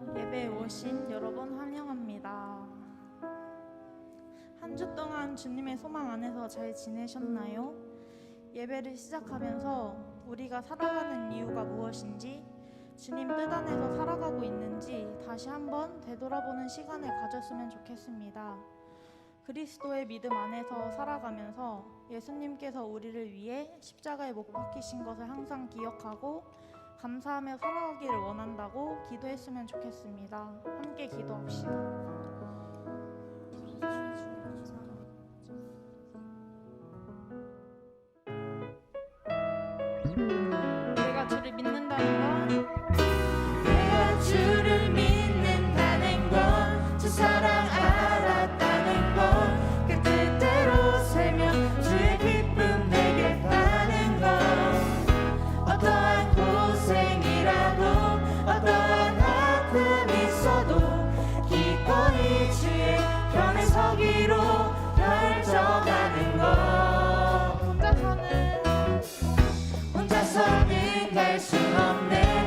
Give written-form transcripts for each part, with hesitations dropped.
예배에 오신 여러분 환영합니다. 한 주 동안 주님의 소망 안에서 잘 지내셨나요? 예배를 시작하면서 우리가 살아가는 이유가 무엇인지, 주님 뜻 안에서 살아가고 있는지 다시 한번 되돌아보는 시간을 가졌으면 좋겠습니다. 그리스도의 믿음 안에서 살아가면서 예수님께서 우리를 위해 십자가에 못 박히신 것을 항상 기억하고 감사하며 살아가기를 원한다고 기도했으면 좋겠습니다. 함께 기도합시다. 내가 주를 믿는다는 건, 내가 주를 믿는다는 건, 주 사랑 알았다는 건, 그 뜻대로 살면 주의 기쁨 내게 파는 건, 어떠한 고생이라도 어떠한 아픔이 있어도 기꺼이 주의 편에 서기로 결정하는 것. 혼자서는 갈 순 없네.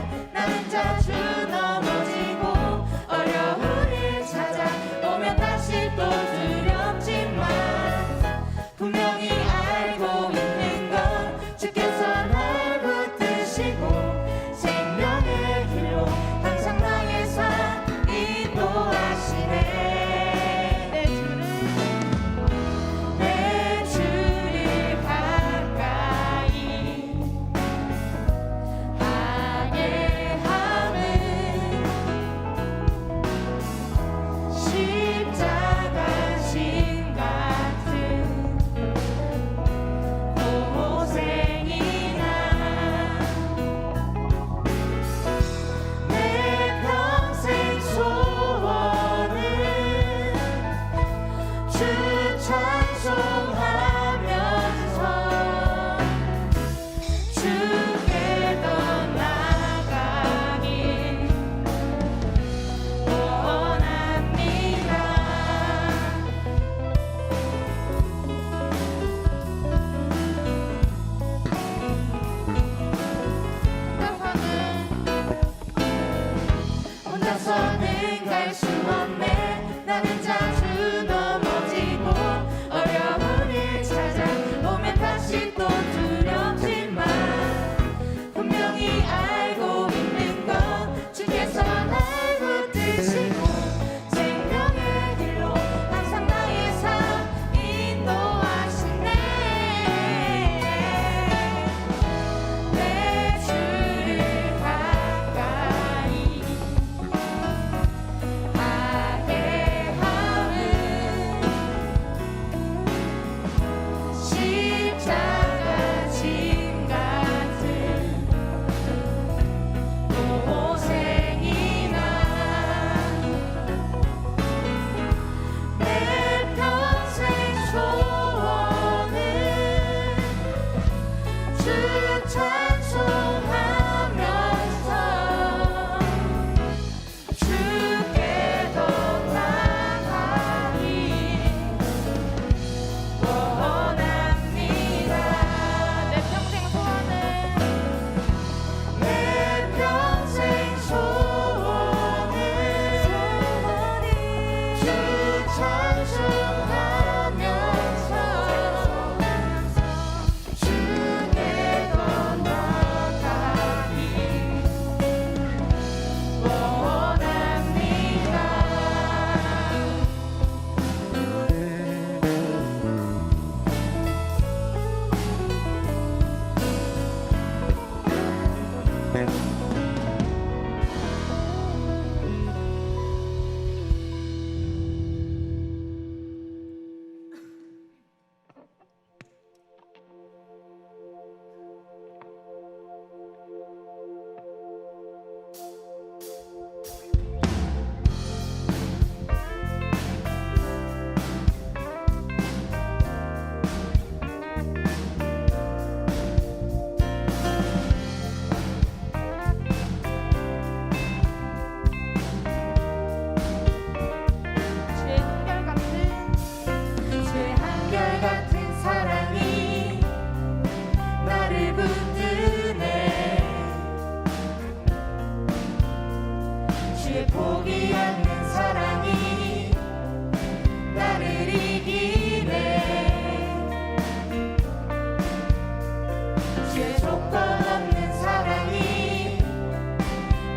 주의 조건 없는 사랑이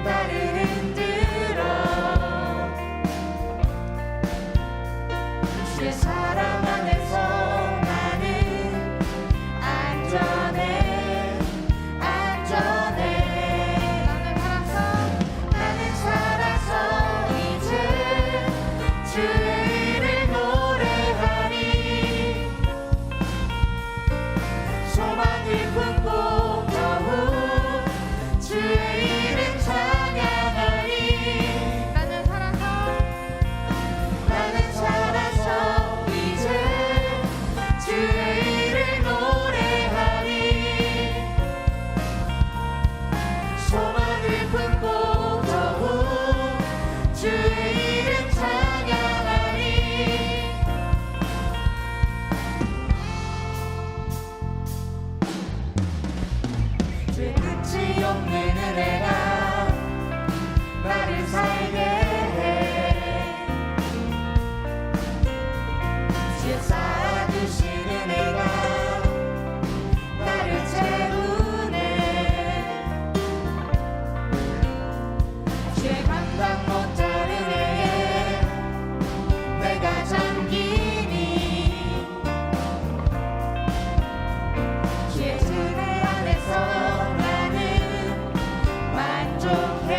나를 흔들어 주의 사랑 안에서 나는 안전해 안전해 나는 살아서 이제 주의 이름 노래하리 소망을 품고 더욱 주의 이름 찬양하리 나는 살아서 이제 주의 이름 노래하리 소망을 품고 더욱 주의 이름 찬양하리 주의 끝이 없는 은혜가 나를 살게 해 주의 쌓아주신 은혜가 나를 채우네 주의 감당 못할 은혜에 내가 잠기니 주의 은혜 안에서 나는 만족해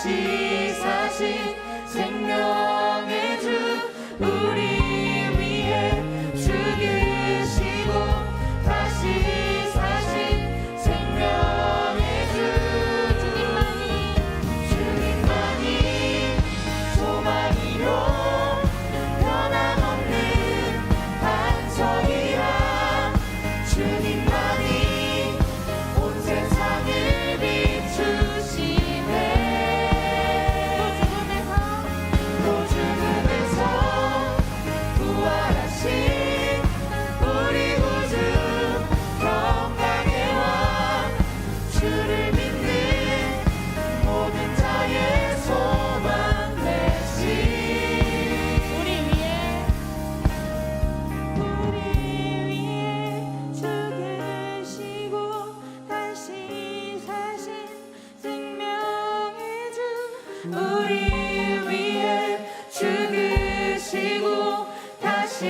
다시 사신 생명의 주 우리 위해 죽으시고 다시 사신 생명의 주 주님만이 소망이요 변함없는 반석이라 주님만이 온 세상을 비추시네 또 죽음에서 부활하신 우리 구주 평강의 왕 주를 믿는 모든 자의 소망 되신 우리 위해 죽으시고 다시 사신 생명의 주 우리 위해 죽으시고 다시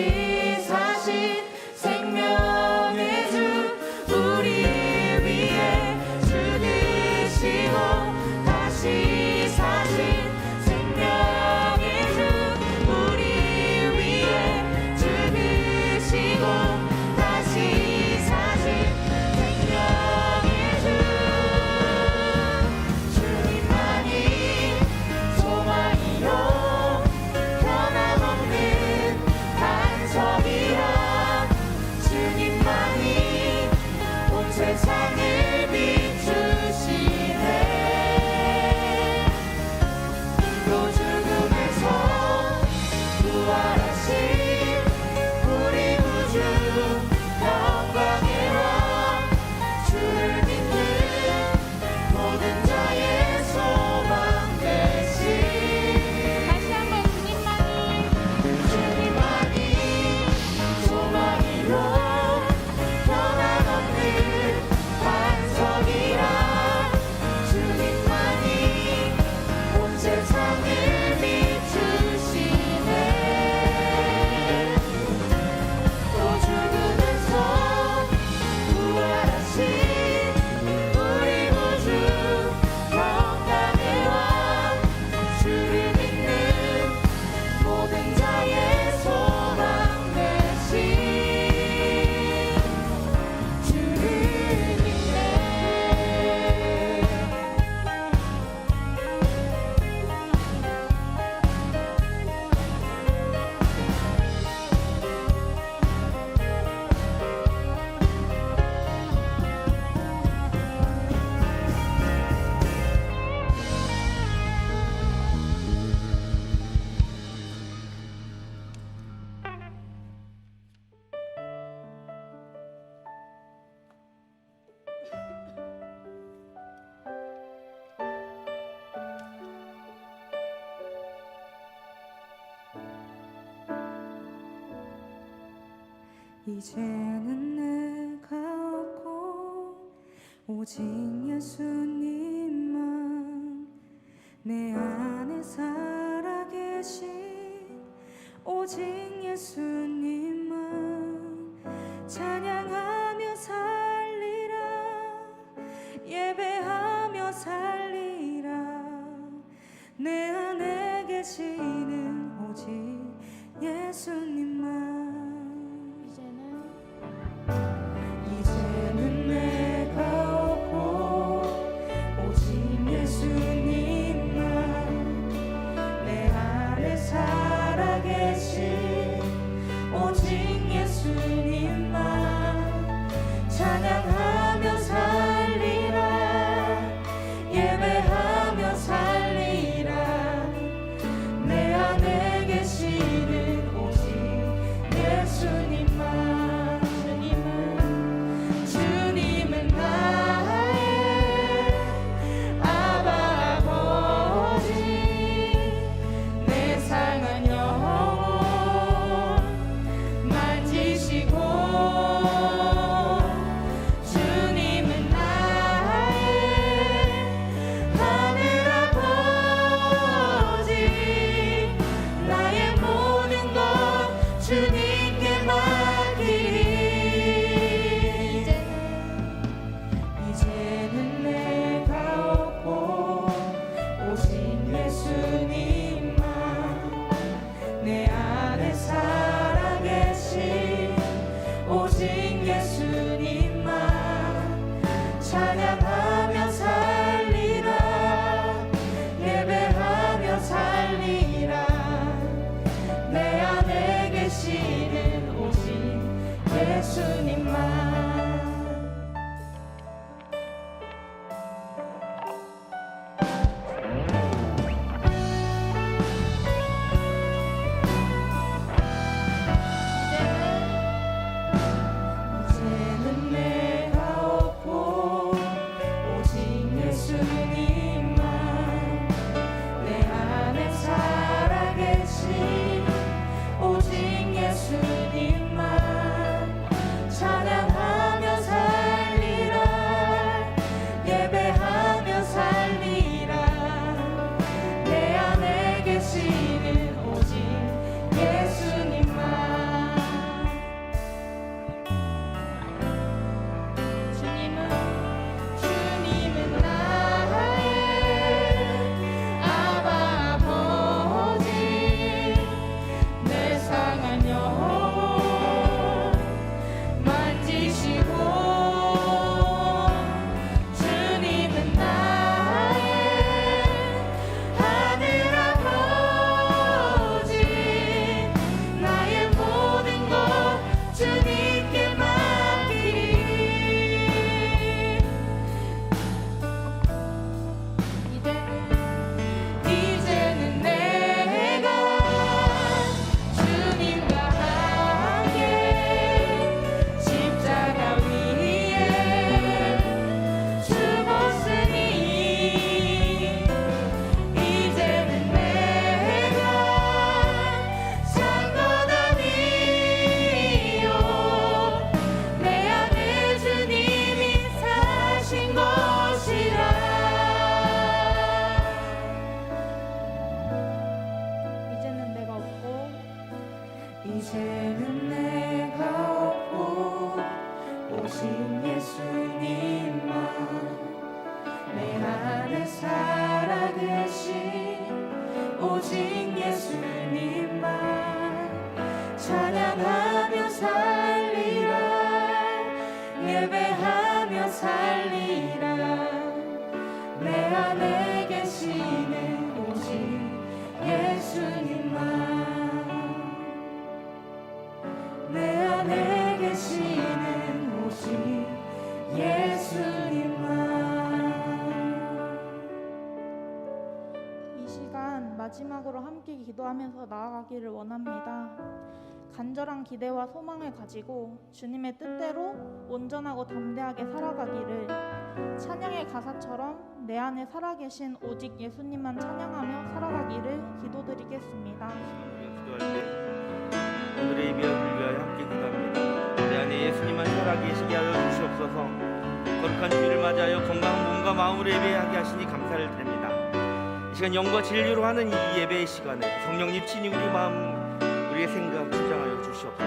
사신 생명의 주 우리 위해 죽으시고 다시 사신 생명의 주 우리 위해 죽으시고 다시 사신 생명의 주 주님만이 소망이요 변함없는 반석이라 주님만이 온 세상을 비추시네 또 죽음에서 부활하신 우리 구주 평강의 왕 주를 믿는 모든 자의 소망 되신 다시 한번 주님만이 소망이요 변함없는 반석이라 주님만이 온 세상을 비추시네 또 죽음에서 부활하신 우리 구주 평강의 왕 주를 믿는 모든 자의 소망 되신 주를 믿네 이제는 내가 없고 오직 예수님만 내 안에 살아계신 오직 예수님만 찬양하며 살리라 예배하며 살리라 내 안에 계시는 오직 예수님만 이제는 내가 없고 오직 예수님만 내 안에 살아계신 오직 예수님만 찬양하며 살리라 예배하며 살리라 내 오직 예수님만 찬양하며 살리라 예배하며 살리라 내 안에 계시는 오직 예수님만 내 안에 계시는 오직 예수님만 이 시간 마지막으로 함께 기도하면서 나아가기를 원합니다. 간절한 기대와 소망을 가지고 주님의 뜻대로 온전하고 담대하게 살아가기를 찬양의 가사처럼 내 안에 살아계신 오직 예수님만 찬양하며 살아가기를 기도드리겠습니다. 기도할 때 오늘의 예배를 위하여 함께 기도합니다. 내 안에 예수님만 살아계시게 하여 주시옵소서. 거룩한 주일을 맞이하여 건강한 몸과 마음으로 예배하게 하시니 감사를 드립니다. 이 시간 영과 진리로 하는 이 예배의 시간에 성령님 친히 우리 마음 우리의 생각 주장하여 주시옵소서.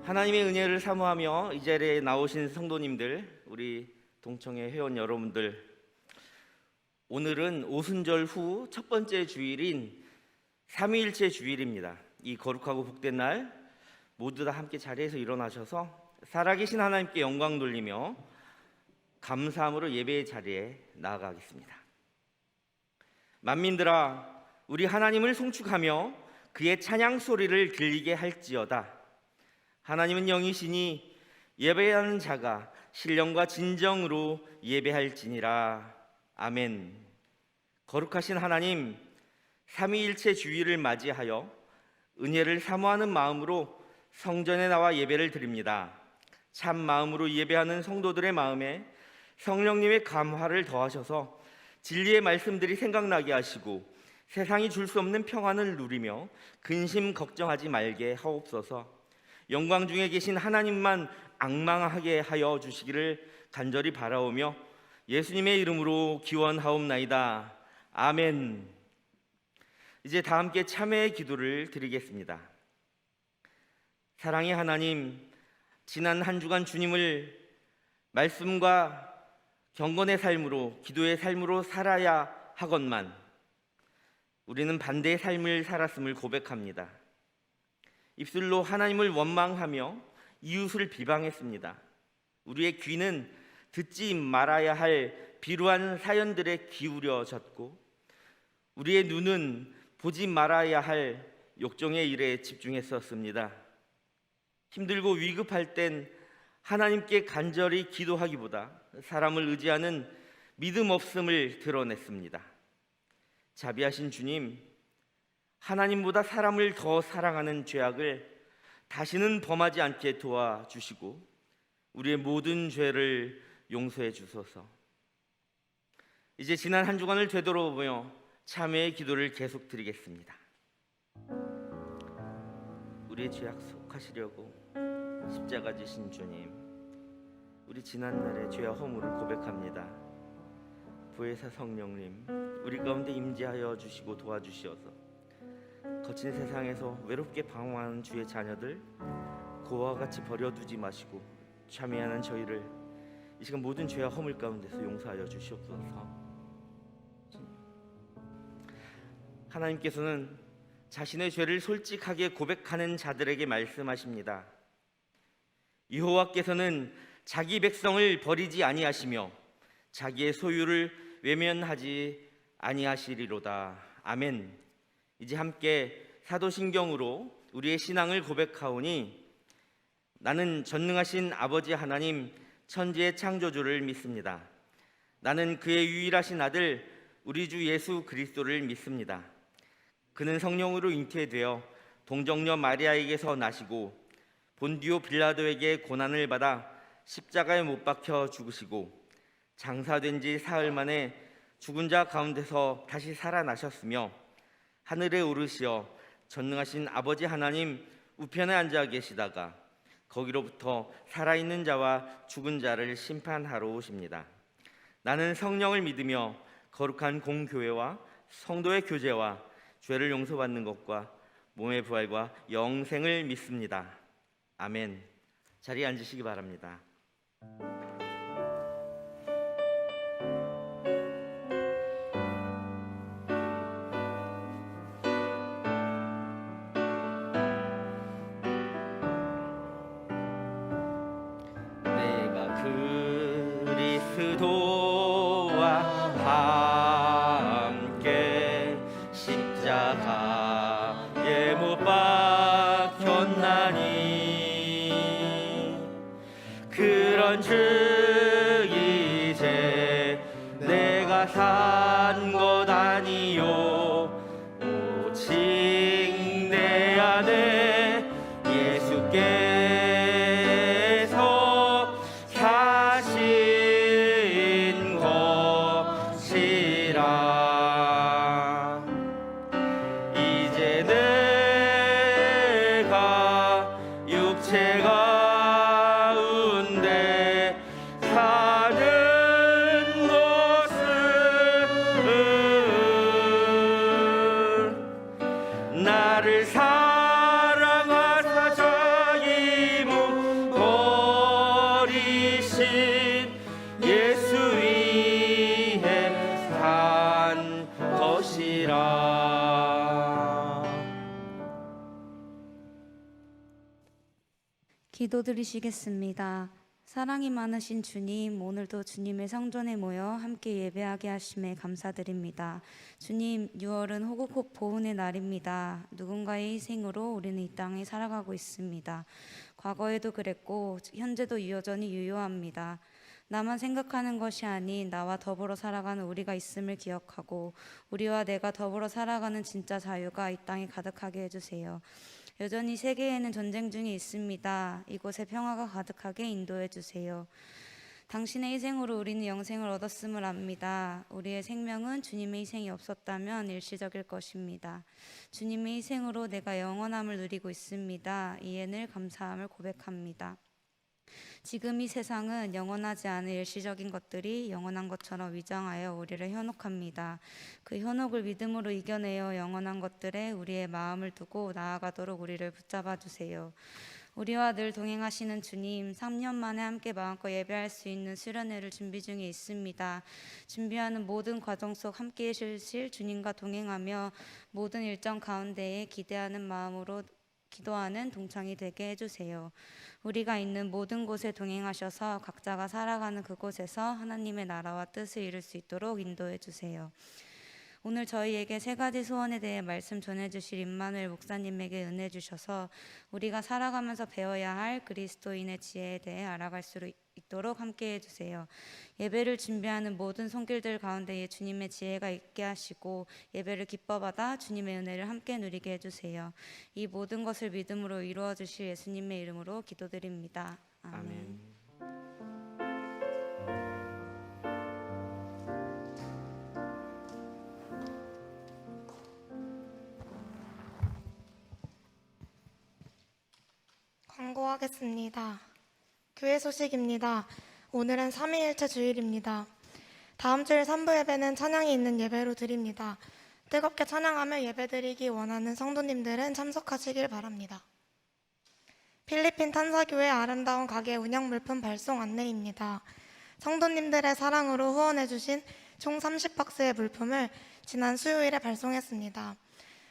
하나님의 은혜를 사모하며 이 자리에 나오신 성도님들, 우리 동청회 회원 여러분들, 오늘은 오순절 후 첫 번째 주일인 삼위일체 주일입니다. 이 거룩하고 복된 날 모두 다 함께 자리에서 일어나셔서 살아계신 하나님께 영광 돌리며 감사함으로 예배의 자리에 나아가겠습니다. 만민들아, 우리 하나님을 송축하며 그의 찬양 소리를 들리게 할지어다. 하나님은 영이시니 예배하는 자가 신령과 진정으로 예배할지니라. 아멘. 거룩하신 하나님, 삼위일체 주일을 맞이하여 은혜를 사모하는 마음으로 성전에 나와 예배를 드립니다. 참 마음으로 예배하는 성도들의 마음에 성령님의 감화를 더하셔서 진리의 말씀들이 생각나게 하시고 세상이 줄 수 없는 평안을 누리며 근심 걱정하지 말게 하옵소서. 영광 중에 계신 하나님만 앙망하게 하여 주시기를 간절히 바라오며 예수님의 이름으로 기원하옵나이다. 아멘. 이제 다 함께 참회의 기도를 드리겠습니다. 사랑의 하나님, 지난 한 주간 주님을 말씀과 경건의 삶으로, 기도의 삶으로 살아야 하건만 우리는 반대의 삶을 살았음을 고백합니다. 입술로 하나님을 원망하며 이웃을 비방했습니다. 우리의 귀는 듣지 말아야 할 비루한 사연들에 기울여졌고 우리의 눈은 보지 말아야 할 욕정의 일에 집중했었습니다. 힘들고 위급할 땐 하나님께 간절히 기도하기보다 사람을 의지하는 믿음 없음을 드러냈습니다. 자비하신 주님, 하나님보다 사람을 더 사랑하는 죄악을 다시는 범하지 않게 도와주시고 우리의 모든 죄를 용서해 주소서. 이제 지난 한 주간을 되돌아보며 참회의 기도를 계속 드리겠습니다. 우리의 죄악 속하시려고 십자가 지신 주님, 우리 지난날의 죄와 허물을 고백합니다. 보혜사 성령님, 우리 가운데 임재하여 주시고 도와주시어서 거친 세상에서 외롭게 방황하는 주의 자녀들 그와 같이 버려두지 마시고 참회하는 저희를 이 시간 모든 죄와 허물 가운데서 용서하여 주시옵소서. 하나님께서는 자신의 죄를 솔직하게 고백하는 자들에게 말씀하십니다. 여호와께서는 자기 백성을 버리지 아니하시며 자기의 소유를 외면하지 아니하시리로다. 아멘. 이제 함께 사도신경으로 우리의 신앙을 고백하오니 나는 전능하신 아버지 하나님 천지의 창조주를 믿습니다. 나는 그의 유일하신 아들 우리 주 예수 그리스도를 믿습니다. 그는 성령으로 잉태되어 동정녀 마리아에게서 나시고 본디오 빌라도에게 고난을 받아 십자가에 못 박혀 죽으시고 장사된 지 사흘 만에 죽은 자 가운데서 다시 살아나셨으며 하늘에 오르시어 전능하신 아버지 하나님 우편에 앉아 계시다가 거기로부터 살아있는 자와 죽은 자를 심판하러 오십니다. 나는 성령을 믿으며 거룩한 공교회와 성도의 교제와 죄를 용서받는 것과 몸의 부활과 영생을 믿습니다. 아멘. 자리에 앉으시기 바랍니다. 그도와 함께 십자가에 못 박혔나니 그런 주 이제 내가 산 것 아니요 오직 내 안에 예수께서 사신 것이라 이제 내가 육체 가운데 사는 것을 나를 사랑하사 자기 몸 버리신 예수 위에 산 것이라. 기도드리시겠습니다. 사랑이 많으신 주님, 오늘도 주님의 성전에 모여 함께 예배하게 하심에 감사드립니다. 주님, 6월은 호국호 보훈의 날입니다. 누군가의 희생으로 우리는 이 땅에 살아가고 있습니다. 과거에도 그랬고 현재도 여전히 유효합니다. 나만 생각하는 것이 아닌 나와 더불어 살아가는 우리가 있음을 기억하고 우리와 내가 더불어 살아가는 진짜 자유가 이 땅에 가득하게 해주세요. 여전히 세계에는 전쟁 중에 있습니다. 이곳에 평화가 가득하게 인도해 주세요. 당신의 희생으로 우리는 영생을 얻었음을 압니다. 우리의 생명은 주님의 희생이 없었다면 일시적일 것입니다. 주님의 희생으로 내가 영원함을 누리고 있습니다. 이에 늘 감사함을 고백합니다. 지금 이 세상은 영원하지 않은 일시적인 것들이 영원한 것처럼 위장하여 우리를 현혹합니다. 그 현혹을 믿음으로 이겨내어 영원한 것들에 우리의 마음을 두고 나아가도록 우리를 붙잡아 주세요. 우리와 늘 동행하시는 주님, 3년 만에 함께 마음껏 예배할 수 있는 수련회를 준비 중에 있습니다. 준비하는 모든 과정 속 함께 계실 주님과 동행하며 모든 일정 가운데에 기대하는 마음으로 기도하는 동창이 되게 해주세요. 우리가 있는 모든 곳에 동행하셔서 각자가 살아가는 그곳에서 하나님의 나라와 뜻을 이룰 수 있도록 인도해 주세요. 오늘 저희에게 3가지 소원에 대해 말씀 전해주실 임마누엘 목사님에게 은혜 주셔서 우리가 살아가면서 배워야 할 그리스도인의 지혜에 대해 알아갈 수 있도록 함께 해주세요. 예배를 준비하는 모든 손길들 가운데에 주님의 지혜가 있게 하시고 예배를 기뻐받아 주님의 은혜를 함께 누리게 해주세요. 이 모든 것을 믿음으로 이루어 주실 예수님의 이름으로 기도드립니다. 아멘. 아멘. 광고하겠습니다. 교회 소식입니다. 오늘은 삼위일체 주일입니다. 다음 주일 3부 예배는 찬양이 있는 예배로 드립니다. 뜨겁게 찬양하며 예배드리기 원하는 성도님들은 참석하시길 바랍니다. 필리핀 탄사교회 아름다운 가게 운영 물품 발송 안내입니다. 성도님들의 사랑으로 후원해주신 총 30박스의 물품을 지난 수요일에 발송했습니다.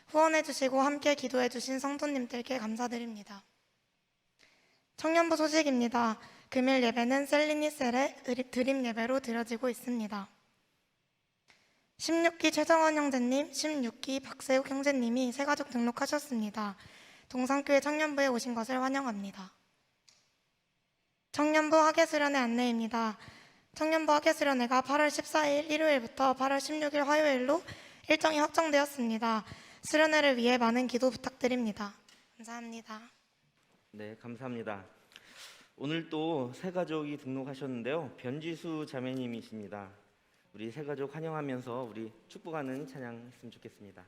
후원해주시고 함께 기도해주신 성도님들께 감사드립니다. 청년부 소식입니다. 금일 예배는 셀리니셀의 드림 예배로 드려지고 있습니다. 16기 최정원 형제님, 16기 박세욱 형제님이 새가족 등록하셨습니다. 동산교회 청년부에 오신 것을 환영합니다. 청년부 학예수련회 안내입니다. 청년부 학예수련회가 8월 14일 일요일부터 8월 16일 화요일로 일정이 확정되었습니다. 수련회를 위해 많은 기도 부탁드립니다. 감사합니다. 네, 감사합니다. 오늘 또 새가족이 등록하셨는데요. 변지수 자매님이십니다. 우리 새가족 환영하면서 우리 축복하는 찬양 했으면 좋겠습니다.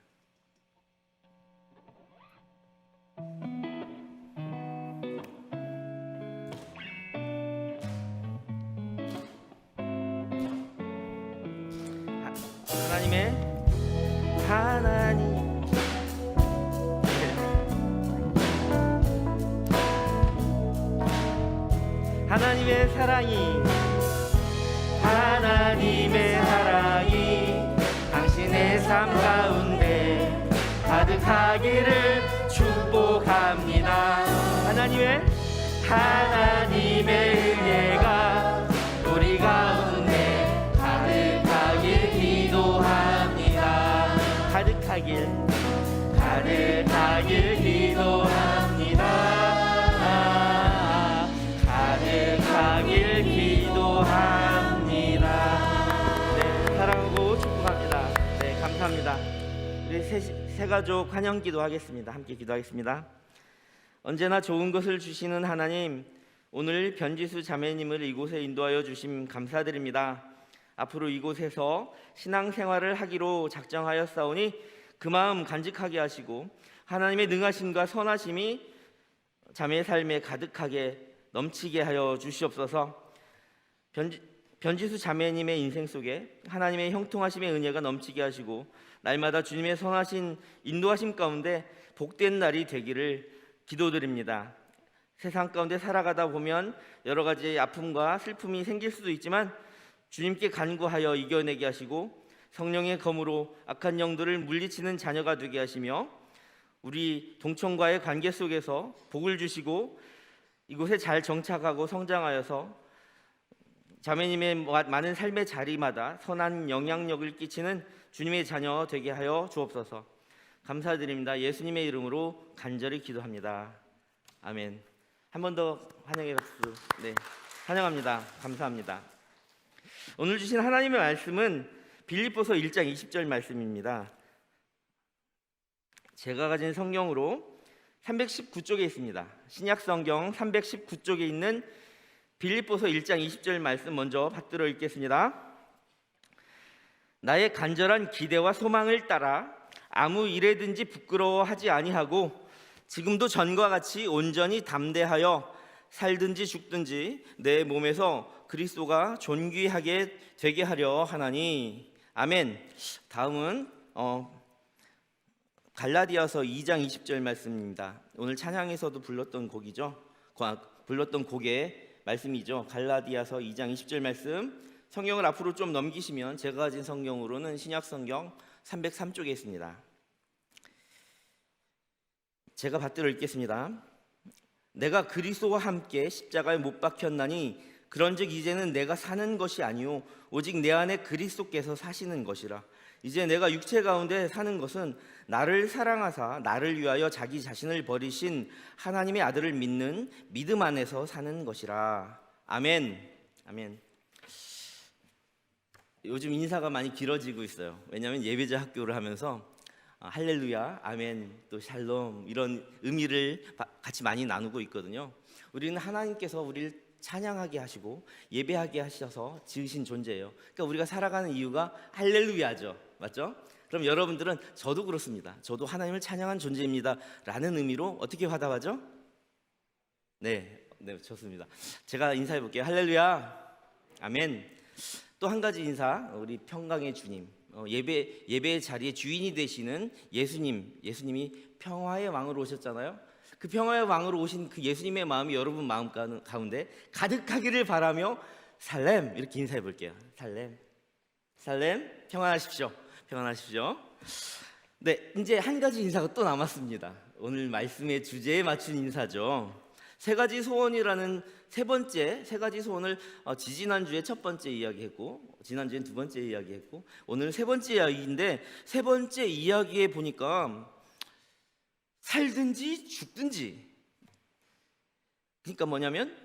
하나님의 사랑이 당신의 삶 가운데 가득하기를 축복합니다. 하나님의 은혜가 우리 가운데 새 가족 환영 기도하겠습니다. 함께 기도하겠습니다. 언제나 좋은 것을 주시는 하나님, 오늘 변지수 자매님을 이곳에 인도하여 주심 감사드립니다. 앞으로 이곳에서 신앙생활을 하기로 작정하였사오니 그 마음 간직하게 하시고 하나님의 능하심과 선하심이 자매의 삶에 가득하게 넘치게 하여 주시옵소서. 변지수 자매님의 인생 속에 하나님의 형통하심의 은혜가 넘치게 하시고 날마다 주님의 선하신 인도하심 가운데 복된 날이 되기를 기도드립니다. 세상 가운데 살아가다 보면 여러 가지 아픔과 슬픔이 생길 수도 있지만 주님께 간구하여 이겨내게 하시고 성령의 검으로 악한 영들을 물리치는 자녀가 되게 하시며 우리 동청과의 관계 속에서 복을 주시고 이곳에 잘 정착하고 성장하여서 자매님의 많은 삶의 자리마다 선한 영향력을 끼치는 주님의 자녀 되게 하여 주옵소서. 감사드립니다. 예수님의 이름으로 간절히 기도합니다. 아멘. 한 번 더 환영의 박수. 네, 환영합니다. 감사합니다. 오늘 주신 하나님의 말씀은 빌립보서 1장 20절 말씀입니다. 제가 가진 성경으로 319쪽에 있습니다. 신약 성경 319쪽에 있는 빌립보서 1장 20절 말씀 먼저 받들어 읽겠습니다. 나의 간절한 기대와 소망을 따라 아무 일에든지 부끄러워하지 아니하고 지금도 전과 같이 온전히 담대하여 살든지 죽든지 내 몸에서 그리스도가 존귀하게 되게 하려 하나니. 아멘. 다음은 갈라디아서 2장 20절 말씀입니다. 오늘 찬양에서도 불렀던 곡이죠. 불렀던 곡의 말씀이죠. 갈라디아서 2장 20절 말씀. 성경을 앞으로 좀 넘기시면 제가 가진 성경으로는 신약 성경 303쪽에 있습니다. 제가 받들어 읽겠습니다. 내가 그리스도와 함께 십자가에 못 박혔나니 그런즉 이제는 내가 사는 것이 아니요 오직 내 안에 그리스도께서 사시는 것이라. 이제 내가 육체 가운데 사는 것은 나를 사랑하사 나를 위하여 자기 자신을 버리신 하나님의 아들을 믿는 믿음 안에서 사는 것이라. 아멘. 아멘. 요즘 인사가 많이 길어지고 있어요. 왜냐하면 예배자 학교를 하면서 할렐루야, 아멘, 또 샬롬 이런 의미를 같이 많이 나누고 있거든요. 우리는 하나님께서 우리를 찬양하게 하시고 예배하게 하셔서 지으신 존재예요. 그러니까 우리가 살아가는 이유가 할렐루야죠. 맞죠? 그럼 여러분들은 저도 그렇습니다. 저도 하나님을 찬양한 존재입니다 라는 의미로 어떻게 화답하죠? 네, 좋습니다. 제가 인사해 볼게요. 할렐루야, 아멘. 또 한 가지 인사, 우리 평강의 주님, 예배의 자리에 주인이 되시는 예수님이 평화의 왕으로 오셨잖아요. 그 평화의 왕으로 오신 그 예수님의 마음이 여러분 마음 가운데 가득하기를 바라며 살렘, 이렇게 인사해 볼게요. 살렘, 평안하십시오. 네, 이제 한 가지 인사가 또 남았습니다. 오늘 말씀의 주제에 맞춘 인사죠. 세 가지 소원이라는 세 가지 소원을 지지난주에 첫 번째 이야기했고 지난주엔 두 번째 이야기했고 오늘 세 번째 이야기인데, 세 번째 이야기에 보니까 살든지 죽든지, 그러니까 뭐냐면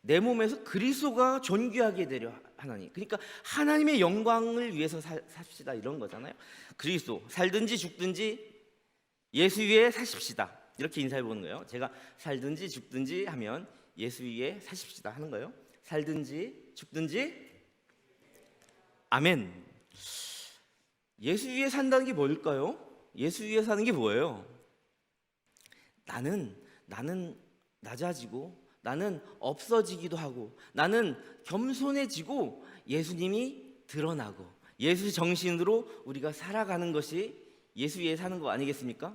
내 몸에서 그리스도가 존귀하게 되려 하나님, 그러니까 하나님의 영광을 위해서 삽시다 이런 거잖아요. 그리스도, 살든지 죽든지 예수 위에 사십시다, 이렇게 인사해 보는 거예요. 제가 살든지 죽든지 하면 예수 위에 사십시다 하는 거예요. 살든지 죽든지, 아멘. 예수 위에 산다는 게 뭘까요? 예수 위에 사는 게 뭐예요? 나는 낮아지고 나는 없어지기도 하고 나는 겸손해지고 예수님이 드러나고 예수 정신으로 우리가 살아가는 것이 예수 위에 사는 거 아니겠습니까?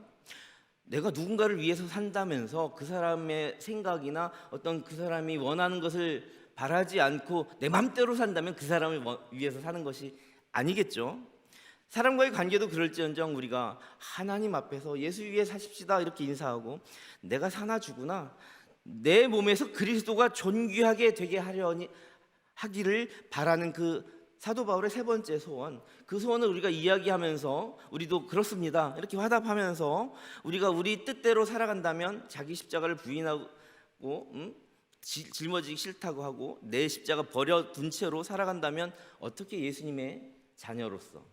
내가 누군가를 위해서 산다면서 그 사람의 생각이나 어떤 그 사람이 원하는 것을 바라지 않고 내 맘대로 산다면 그 사람을 위해서 사는 것이 아니겠죠. 사람과의 관계도 그럴지언정 우리가 하나님 앞에서 예수 위에 사십시다 이렇게 인사하고 내가 사나 죽으나 내 몸에서 그리스도가 존귀하게 되게 하기를 바라는 그 사도 바울의 세 번째 소원, 그 소원을 우리가 이야기하면서 우리도 그렇습니다 이렇게 화답하면서 우리가 우리 뜻대로 살아간다면 자기 십자가를 부인하고 짊어지기 싫다고 하고 내 십자가 버려둔 채로 살아간다면 어떻게 예수님의 자녀로서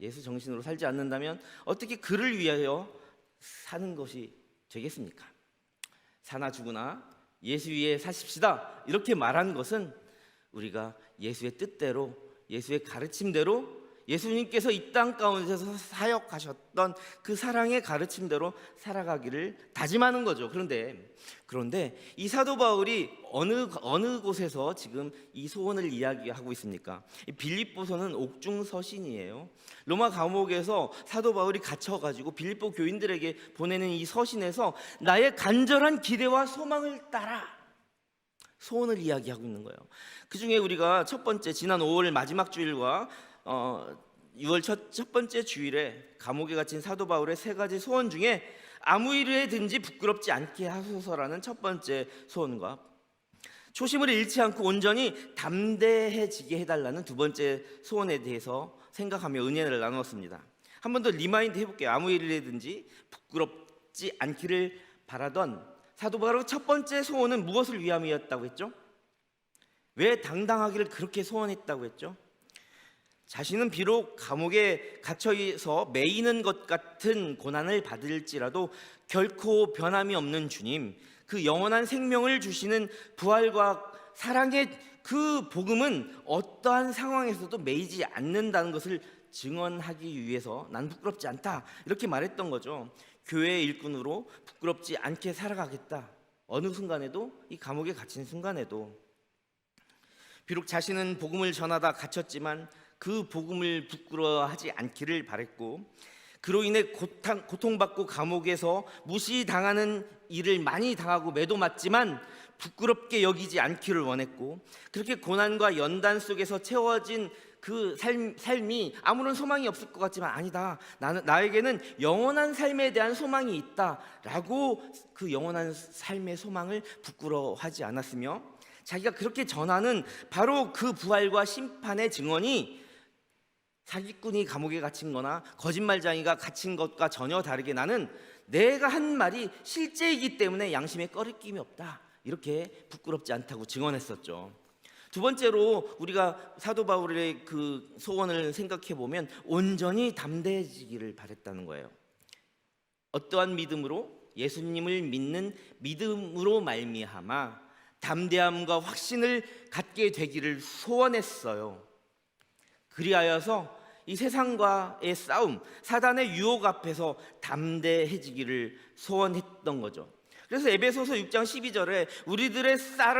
예수 정신으로 살지 않는다면 어떻게 그를 위하여 사는 것이 되겠습니까? 사나 죽으나 예수 위에 사십시다 이렇게 말한 것은 우리가 예수의 뜻대로, 예수의 가르침대로, 예수님께서 이 땅 가운데서 사역하셨던 그 사랑의 가르침대로 살아가기를 다짐하는 거죠. 그런데 이 사도 바울이 어느 곳에서 지금 이 소원을 이야기하고 있습니까? 이 빌립보서는 옥중 서신이에요. 로마 감옥에서 사도 바울이 갇혀가지고 빌립보 교인들에게 보내는 이 서신에서 나의 간절한 기대와 소망을 따라 소원을 이야기하고 있는 거예요. 그 중에 우리가 첫 번째 지난 5월 마지막 주일과 6월 첫 번째 주일에 감옥에 갇힌 사도 바울의 세 가지 소원 중에 아무 일에든지 부끄럽지 않게 하소서라는 첫 번째 소원과 초심을 잃지 않고 온전히 담대해지게 해달라는 두 번째 소원에 대해서 생각하며 은혜를 나누었습니다. 한 번 더 리마인드 해볼게요. 아무 일에든지 부끄럽지 않기를 바라던 사도 바울의 첫 번째 소원은 무엇을 위함이었다고 했죠? 왜 당당하기를 그렇게 소원했다고 했죠? 자신은 비록 감옥에 갇혀서 매이는 것 같은 고난을 받을지라도 결코 변함이 없는 주님, 그 영원한 생명을 주시는 부활과 사랑의 그 복음은 어떠한 상황에서도 매이지 않는다는 것을 증언하기 위해서 난 부끄럽지 않다 이렇게 말했던 거죠. 교회의 일꾼으로 부끄럽지 않게 살아가겠다. 어느 순간에도, 이 감옥에 갇힌 순간에도. 비록 자신은 복음을 전하다 갇혔지만 그 복음을 부끄러워하지 않기를 바랬고, 그로 인해 고통받고 감옥에서 무시당하는 일을 많이 당하고 매도 맞지만 부끄럽게 여기지 않기를 원했고, 그렇게 고난과 연단 속에서 채워진 그 삶이 아무런 소망이 없을 것 같지만 아니다, 나에게는 영원한 삶에 대한 소망이 있다라고 그 영원한 삶의 소망을 부끄러워하지 않았으며, 자기가 그렇게 전하는 바로 그 부활과 심판의 증언이 사기꾼이 감옥에 갇힌 거나 거짓말쟁이가 갇힌 것과 전혀 다르게 나는 내가 한 말이 실제이기 때문에 양심에 꺼리낌이 없다, 이렇게 부끄럽지 않다고 증언했었죠. 두 번째로 우리가 사도 바울의 그 소원을 생각해 보면 온전히 담대해지기를 바랬다는 거예요. 어떠한 믿음으로? 예수님을 믿는 믿음으로 말미암아 담대함과 확신을 갖게 되기를 소원했어요. 그리하여서 이 세상과의 싸움, 사단의 유혹 앞에서 담대해지기를 소원했던 거죠. 그래서 에베소서 6장 12절에 우리들의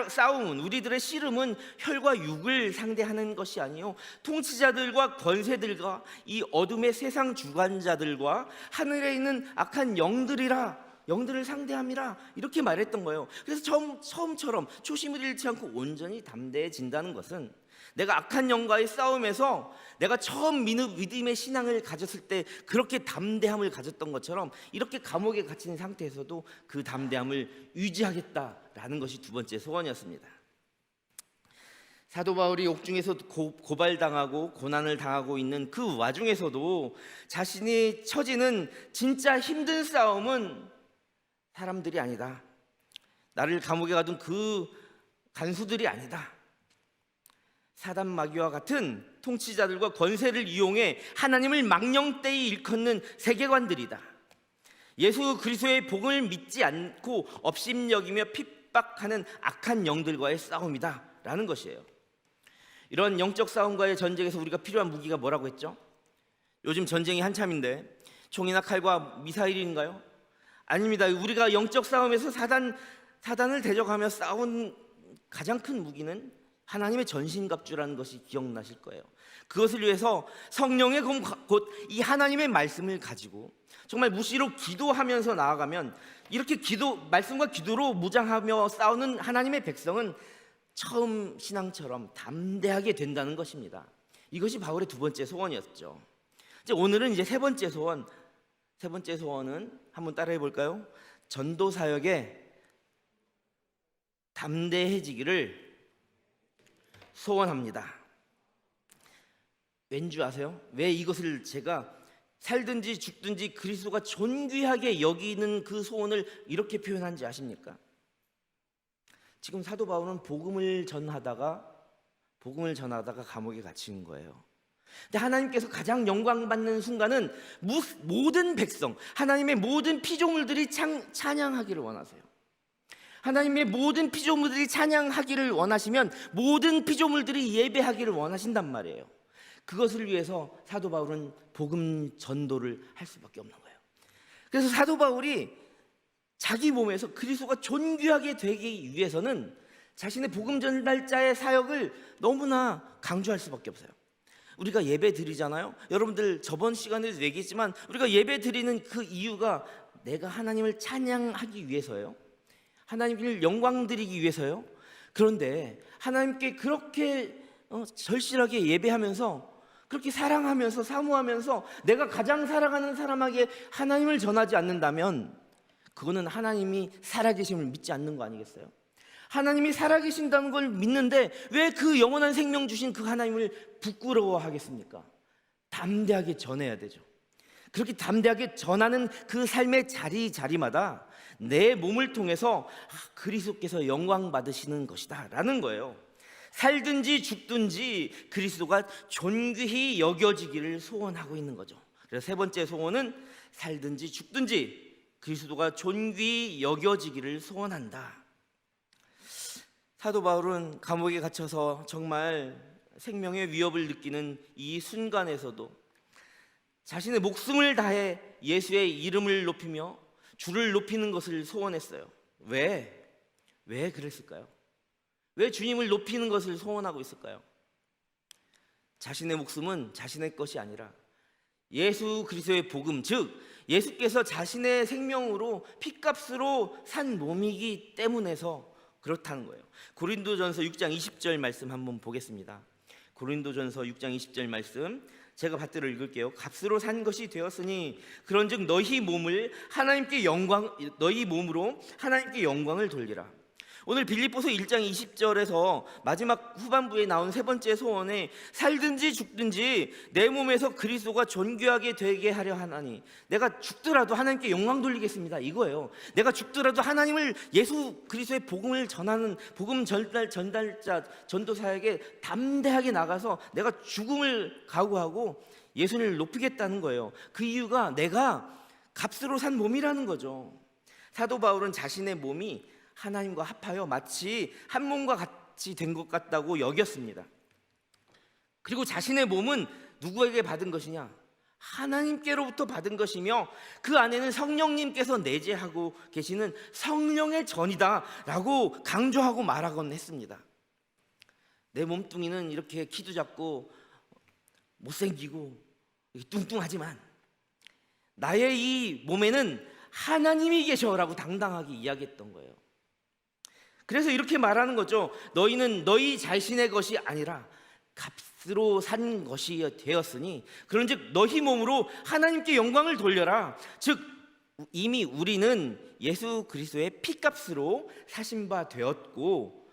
싸움은, 우리들의 씨름은 혈과 육을 상대하는 것이 아니요 통치자들과 권세들과 이 어둠의 세상 주관자들과 하늘에 있는 악한 영들을 상대함이라, 이렇게 말했던 거예요. 그래서 처음처럼 초심을 잃지 않고 온전히 담대해진다는 것은 내가 악한 영과의 싸움에서 내가 처음 믿음의 신앙을 가졌을 때 그렇게 담대함을 가졌던 것처럼 이렇게 감옥에 갇힌 상태에서도 그 담대함을 유지하겠다라는 것이 두 번째 소원이었습니다. 사도 바울이 옥중에서 고발당하고 고난을 당하고 있는 그 와중에서도 자신이 처지는 진짜 힘든 싸움은 사람들이 아니다, 나를 감옥에 가둔 그 간수들이 아니다, 사단 마귀와 같은 통치자들과 권세를 이용해 하나님을 망령되이 일컫는 세계관들이다. 예수 그리스도의 복음을 믿지 않고 업심여기며 핍박하는 악한 영들과의 싸움이다 라는 것이에요. 이런 영적 싸움과의 전쟁에서 우리가 필요한 무기가 뭐라고 했죠? 요즘 전쟁이 한참인데 총이나 칼과 미사일인가요? 아닙니다. 우리가 영적 싸움에서 사단을 대적하며 싸운 가장 큰 무기는 하나님의 전신갑주라는 것이 기억나실 거예요. 그것을 위해서 성령의 곧 이 하나님의 말씀을 가지고 정말 무시로 기도하면서 나아가면, 이렇게 말씀과 기도로 무장하며 싸우는 하나님의 백성은 처음 신앙처럼 담대하게 된다는 것입니다. 이것이 바울의 두 번째 소원이었죠. 오늘은 이제 세 번째 소원은 한번 따라해 볼까요? 전도 사역에 담대해지기를 소원합니다. 왠지 아세요? 왜 이것을 제가 살든지 죽든지 그리스도가 존귀하게 여기는 그 소원을 이렇게 표현한지 아십니까? 지금 사도 바울은 복음을 전하다가 감옥에 갇힌 거예요. 근데 하나님께서 가장 영광받는 순간은 모든 백성, 하나님의 모든 피조물들이 찬양하기를 원하세요. 하나님의 모든 피조물들이 찬양하기를 원하시면 모든 피조물들이 예배하기를 원하신단 말이에요. 그것을 위해서 사도 바울은 복음 전도를 할 수밖에 없는 거예요. 그래서 사도 바울이 자기 몸에서 그리스도가 존귀하게 되기 위해서는 자신의 복음 전달자의 사역을 너무나 강조할 수밖에 없어요. 우리가 예배 드리잖아요. 여러분들 저번 시간에도 얘기했지만 우리가 예배 드리는 그 이유가 내가 하나님을 찬양하기 위해서예요. 하나님을 영광 드리기 위해서요. 그런데 하나님께 그렇게 절실하게 예배하면서 그렇게 사랑하면서 사모하면서 내가 가장 사랑하는 사람에게 하나님을 전하지 않는다면 그거는 하나님이 살아계심을 믿지 않는 거 아니겠어요? 하나님이 살아계신다는 걸 믿는데 왜 그 영원한 생명 주신 그 하나님을 부끄러워하겠습니까? 담대하게 전해야 되죠. 그렇게 담대하게 전하는 그 삶의 자리마다 내 몸을 통해서 그리스도께서 영광 받으시는 것이다 라는 거예요. 살든지 죽든지 그리스도가 존귀히 여겨지기를 소원하고 있는 거죠. 그래서 세 번째 소원은 살든지 죽든지 그리스도가 존귀히 여겨지기를 소원한다. 사도 바울은 감옥에 갇혀서 정말 생명의 위협을 느끼는 이 순간에서도 자신의 목숨을 다해 예수의 이름을 높이며 주를 높이는 것을 소원했어요. 왜 그랬을까요? 왜 주님을 높이는 것을 소원하고 있을까요? 자신의 목숨은 자신의 것이 아니라 예수 그리스도의 복음, 즉 예수께서 자신의 생명으로 핏값으로 산 몸이기 때문에서 그렇다는 거예요. 고린도전서 6장 20절 말씀 한번 보겠습니다. 고린도전서 6장 20절 말씀 제가 받들어 읽을게요. 값으로 산 것이 되었으니 그런즉 너희 몸으로 하나님께 영광을 돌리라. 오늘 빌립보서 1장 20절에서 마지막 후반부에 나온 세 번째 소원에 살든지 죽든지 내 몸에서 그리스도가 존귀하게 되게 하려 하나니 내가 죽더라도 하나님께 영광 돌리겠습니다 이거예요. 내가 죽더라도 하나님을 예수 그리스도의 복음을 전하는 복음 전달자 전도사에게 담대하게 나가서 내가 죽음을 각오하고 예수님을 높이겠다는 거예요. 그 이유가 내가 값으로 산 몸이라는 거죠. 사도 바울은 자신의 몸이 하나님과 합하여 마치 한 몸과 같이 된 것 같다고 여겼습니다. 그리고 자신의 몸은 누구에게 받은 것이냐? 하나님께로부터 받은 것이며 그 안에는 성령님께서 내재하고 계시는 성령의 전이다 라고 강조하고 말하곤 했습니다. 내 몸뚱이는 이렇게 키도 작고 못생기고 뚱뚱하지만 나의 이 몸에는 하나님이 계셔라고 당당하게 이야기했던 거예요. 그래서 이렇게 말하는 거죠. 너희는 너희 자신의 것이 아니라 값으로 산 것이 되었으니 그런즉 너희 몸으로 하나님께 영광을 돌려라. 즉 이미 우리는 예수 그리스도의 피값으로 사신 바 되었고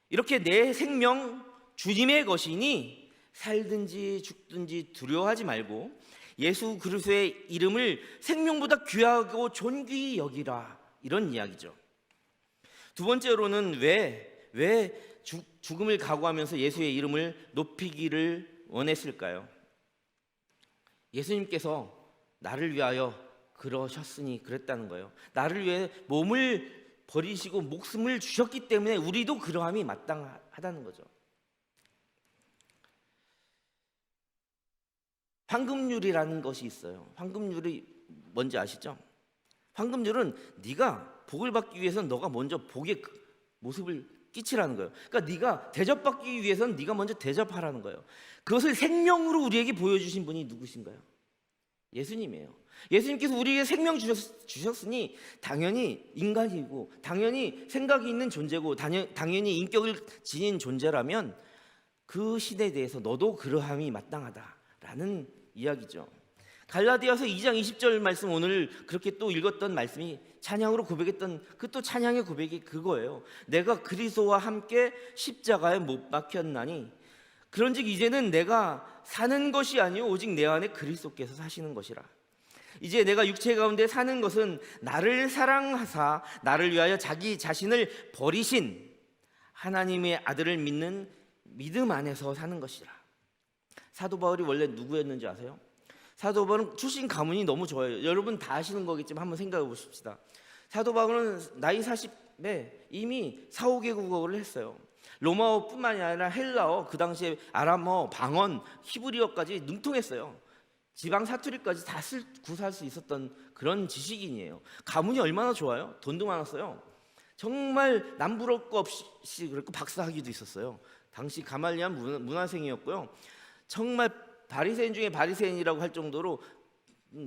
이렇게 내 생명 주님의 것이니 살든지 죽든지 두려워하지 말고 예수 그리스도의 이름을 생명보다 귀하고 존귀히 여기라, 이런 이야기죠. 두 번째로는 왜 죽음을 각오하면서 예수의 이름을 높이기를 원했을까요? 예수님께서 나를 위하여 그러셨으니 그랬다는 거예요. 나를 위해 몸을 버리시고 목숨을 주셨기 때문에 우리도 그러함이 마땅하다는 거죠. 황금률이라는 것이 있어요. 황금률이 뭔지 아시죠? 황금률은 네가 복을 받기 위해서는 너가 먼저 복의 모습을 끼치라는 거예요. 그러니까 네가 대접받기 위해서는 네가 먼저 대접하라는 거예요. 그것을 생명으로 우리에게 보여주신 분이 누구신가요? 예수님이에요. 예수님께서 우리에게 생명 주셨으니 당연히 인간이고 당연히 생각이 있는 존재고 당연히 인격을 지닌 존재라면 그 시대에 대해서 너도 그러함이 마땅하다라는 이야기죠. 갈라디아서 2장 20절 말씀, 오늘 그렇게 또 읽었던 말씀이 찬양으로 고백했던 그 또 찬양의 고백이 그거예요. 내가 그리스도와 함께 십자가에 못 박혔나니 그런즉 이제는 내가 사는 것이 아니요 오직 내 안에 그리스도께서 사시는 것이라. 이제 내가 육체 가운데 사는 것은 나를 사랑하사 나를 위하여 자기 자신을 버리신 하나님의 아들을 믿는 믿음 안에서 사는 것이라. 사도 바울이 원래 누구였는지 아세요? 사도 바울은 출신 가문이 너무 좋아요. 여러분 다 아시는 거겠지만 한번 생각해 보십시다. 사도 바울은 나이 40에 이미 4, 5개 국어를 했어요. 로마어뿐만이 아니라 헬라어, 그 당시에 아람어, 방언, 히브리어까지 능통했어요. 지방 사투리까지 다 구사할 수 있었던 그런 지식인이에요. 가문이 얼마나 좋아요? 돈도 많았어요. 정말 남부러울 거 없이 그렇고 박사학위도 있었어요. 당시 가말리안 문화생이었고요. 정말 바리새인 중에 바리새인이라고 할 정도로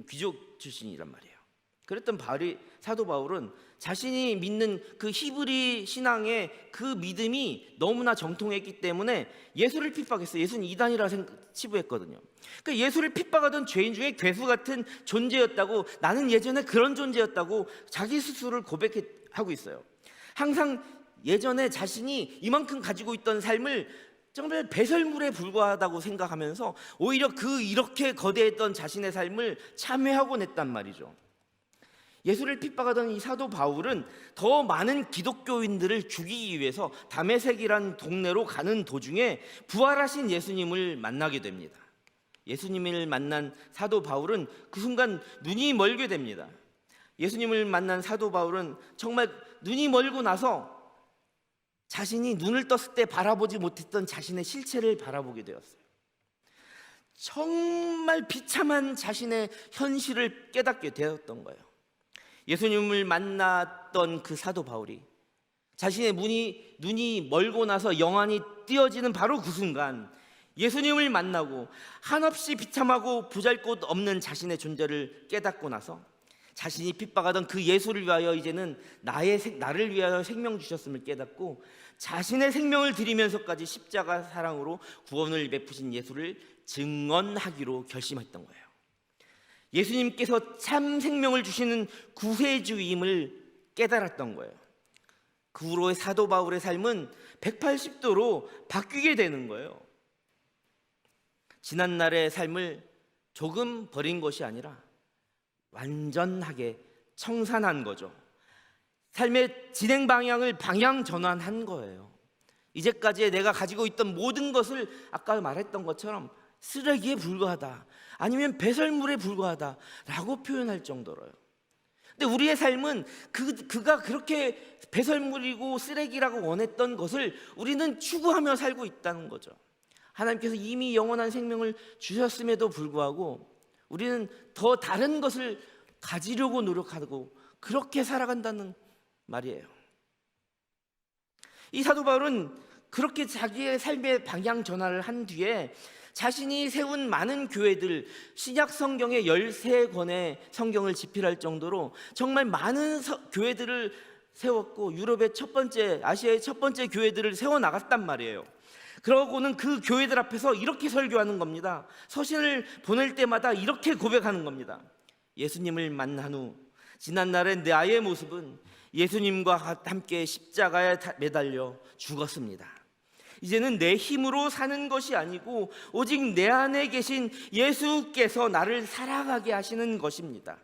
귀족 출신이란 말이에요. 그랬던 사도 바울은 자신이 믿는 그 히브리 신앙의 그 믿음이 너무나 정통했기 때문에 예수를 핍박했어요. 예수는 이단이라 치부했거든요. 그러니까 예수를 핍박하던 죄인 중에 괴수 같은 존재였다고, 나는 예전에 그런 존재였다고 자기 스스로를 고백하고 있어요. 항상 예전에 자신이 이만큼 가지고 있던 삶을 정말 배설물에 불과하다고 생각하면서 오히려 이렇게 거대했던 자신의 삶을 참회하곤 했단 말이죠. 예수를 핍박하던 이 사도 바울은 더 많은 기독교인들을 죽이기 위해서 다메섹이란 동네로 가는 도중에 부활하신 예수님을 만나게 됩니다. 예수님을 만난 사도 바울은 그 순간 눈이 멀게 됩니다. 예수님을 만난 사도 바울은 정말 눈이 멀고 나서 자신이 눈을 떴을 때 바라보지 못했던 자신의 실체를 바라보게 되었어요. 정말 비참한 자신의 현실을 깨닫게 되었던 거예요. 예수님을 만났던 그 사도 바울이 자신의 눈이 멀고 나서 영안이 띄어지는 바로 그 순간 예수님을 만나고 한없이 비참하고 보잘것없는 자신의 존재를 깨닫고 나서 자신이 핍박하던 그 예수를 위하여 이제는 나를 위하여 생명 주셨음을 깨닫고 자신의 생명을 드리면서까지 십자가 사랑으로 구원을 베푸신 예수를 증언하기로 결심했던 거예요. 예수님께서 참 생명을 주시는 구세주임을 깨달았던 거예요. 그 후로의 사도 바울의 삶은 180도로 바뀌게 되는 거예요. 지난날의 삶을 조금 버린 것이 아니라 완전하게 청산한 거죠. 삶의 진행 방향을 방향 전환한 거예요. 이제까지 내가 가지고 있던 모든 것을 아까 말했던 것처럼 쓰레기에 불과하다, 아니면 배설물에 불과하다라고 표현할 정도로요. 근데 우리의 삶은 그가 그렇게 배설물이고 쓰레기라고 원했던 것을 우리는 추구하며 살고 있다는 거죠. 하나님께서 이미 영원한 생명을 주셨음에도 불구하고 우리는 더 다른 것을 가지려고 노력하고 그렇게 살아간다는 말이에요. 이 사도 바울은 그렇게 자기의 삶의 방향 전환을 한 뒤에 자신이 세운 많은 교회들, 신약 성경의 13권의 성경을 집필할 정도로 정말 많은 교회들을 세웠고 유럽의 아시아의 첫 번째 교회들을 세워나갔단 말이에요. 그러고는 그 교회들 앞에서 이렇게 설교하는 겁니다. 서신을 보낼 때마다 이렇게 고백하는 겁니다. 예수님을 만난 후 지난날의 나의 모습은 예수님과 함께 십자가에 매달려 죽었습니다. 이제는 내 힘으로 사는 것이 아니고 오직 내 안에 계신 예수께서 나를 살아가게 하시는 것입니다.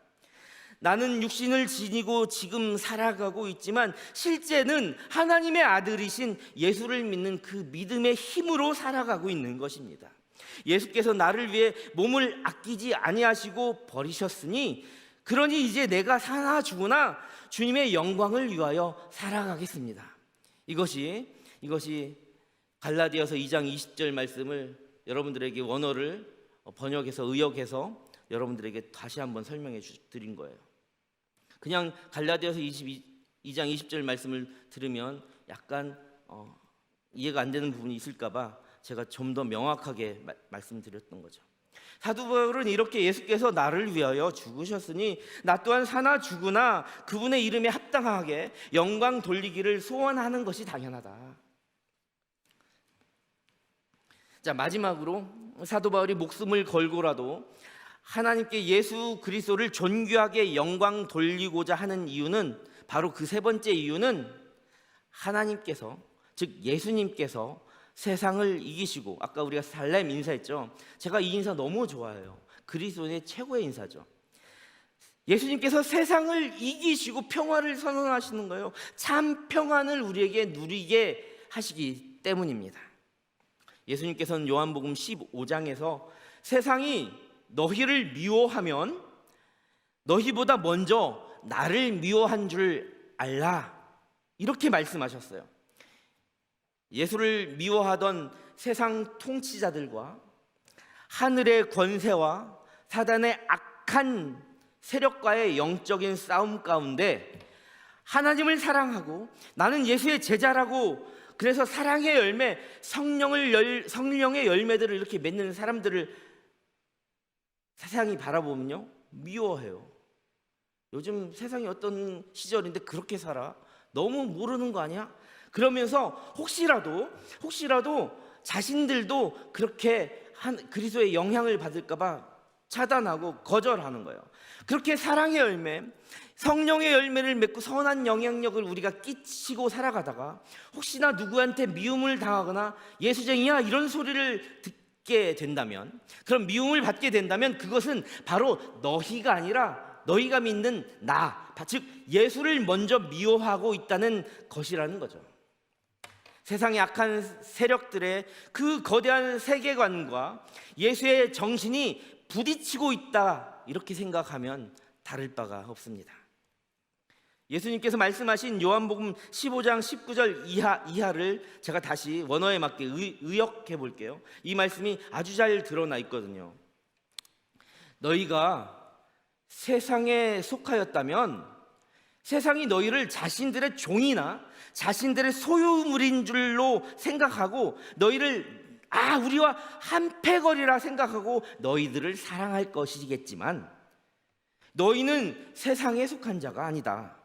나는 육신을 지니고 지금 살아가고 있지만 실제는 하나님의 아들이신 예수를 믿는 그 믿음의 힘으로 살아가고 있는 것입니다. 예수께서 나를 위해 몸을 아끼지 아니하시고 버리셨으니 그러니 이제 내가 사나 죽으나 주님의 영광을 위하여 살아가겠습니다. 이것이 갈라디아서 2장 20절 말씀을 여러분들에게 원어를 번역해서 의역해서 여러분들에게 다시 한번 설명해 드린 거예요. 그냥 갈라디아서 2장 20절 말씀을 들으면 약간 이해가 안 되는 부분이 있을까 봐 제가 좀 더 명확하게 말씀드렸던 거죠. 사도 바울은 이렇게 예수께서 나를 위하여 죽으셨으니 나 또한 사나 죽으나 그분의 이름에 합당하게 영광 돌리기를 소원하는 것이 당연하다. 자, 마지막으로 사도 바울이 목숨을 걸고라도 하나님께 예수 그리스도를 존귀하게 영광 돌리고자 하는 이유는 바로 그 세 번째 이유는 하나님께서, 즉 예수님께서 세상을 이기시고, 아까 우리가 살렘 인사했죠. 제가 이 인사 너무 좋아해요. 그리스도의 최고의 인사죠. 예수님께서 세상을 이기시고 평화를 선언하시는 거예요. 참 평안을 우리에게 누리게 하시기 때문입니다. 예수님께서는 요한복음 15장에서 세상이 너희를 미워하면 너희보다 먼저 나를 미워한 줄 알라, 이렇게 말씀하셨어요. 예수를 미워하던 세상 통치자들과 하늘의 권세와 사단의 악한 세력과의 영적인 싸움 가운데 하나님을 사랑하고 나는 예수의 제자라고, 그래서 사랑의 열매, 성령의 열매들을 이렇게 맺는 사람들을 세상이 바라보면요, 미워해요. 요즘 세상이 어떤 시절인데 그렇게 살아? 너무 모르는 거 아니야? 그러면서 혹시라도 자신들도 그렇게 그리스도의 영향을 받을까 봐 차단하고 거절하는 거예요. 그렇게 사랑의 열매, 성령의 열매를 맺고 선한 영향력을 우리가 끼치고 살아가다가 혹시나 누구한테 미움을 당하거나 예수쟁이야 이런 소리를 듣게 된다면, 그럼 미움을 받게 된다면 그것은 바로 너희가 아니라 너희가 믿는 나, 즉 예수를 먼저 미워하고 있다는 것이라는 거죠. 세상의 악한 세력들의 그 거대한 세계관과 예수의 정신이 부딪히고 있다, 이렇게 생각하면 다를 바가 없습니다. 예수님께서 말씀하신 요한복음 15장 19절 이하를 제가 다시 원어에 맞게 의역해 볼게요. 이 말씀이 아주 잘 드러나 있거든요. 너희가 세상에 속하였다면 세상이 너희를 자신들의 종이나 자신들의 소유물인 줄로 생각하고 너희를 우리와 한패거리라 생각하고 너희들을 사랑할 것이겠지만 너희는 세상에 속한 자가 아니다.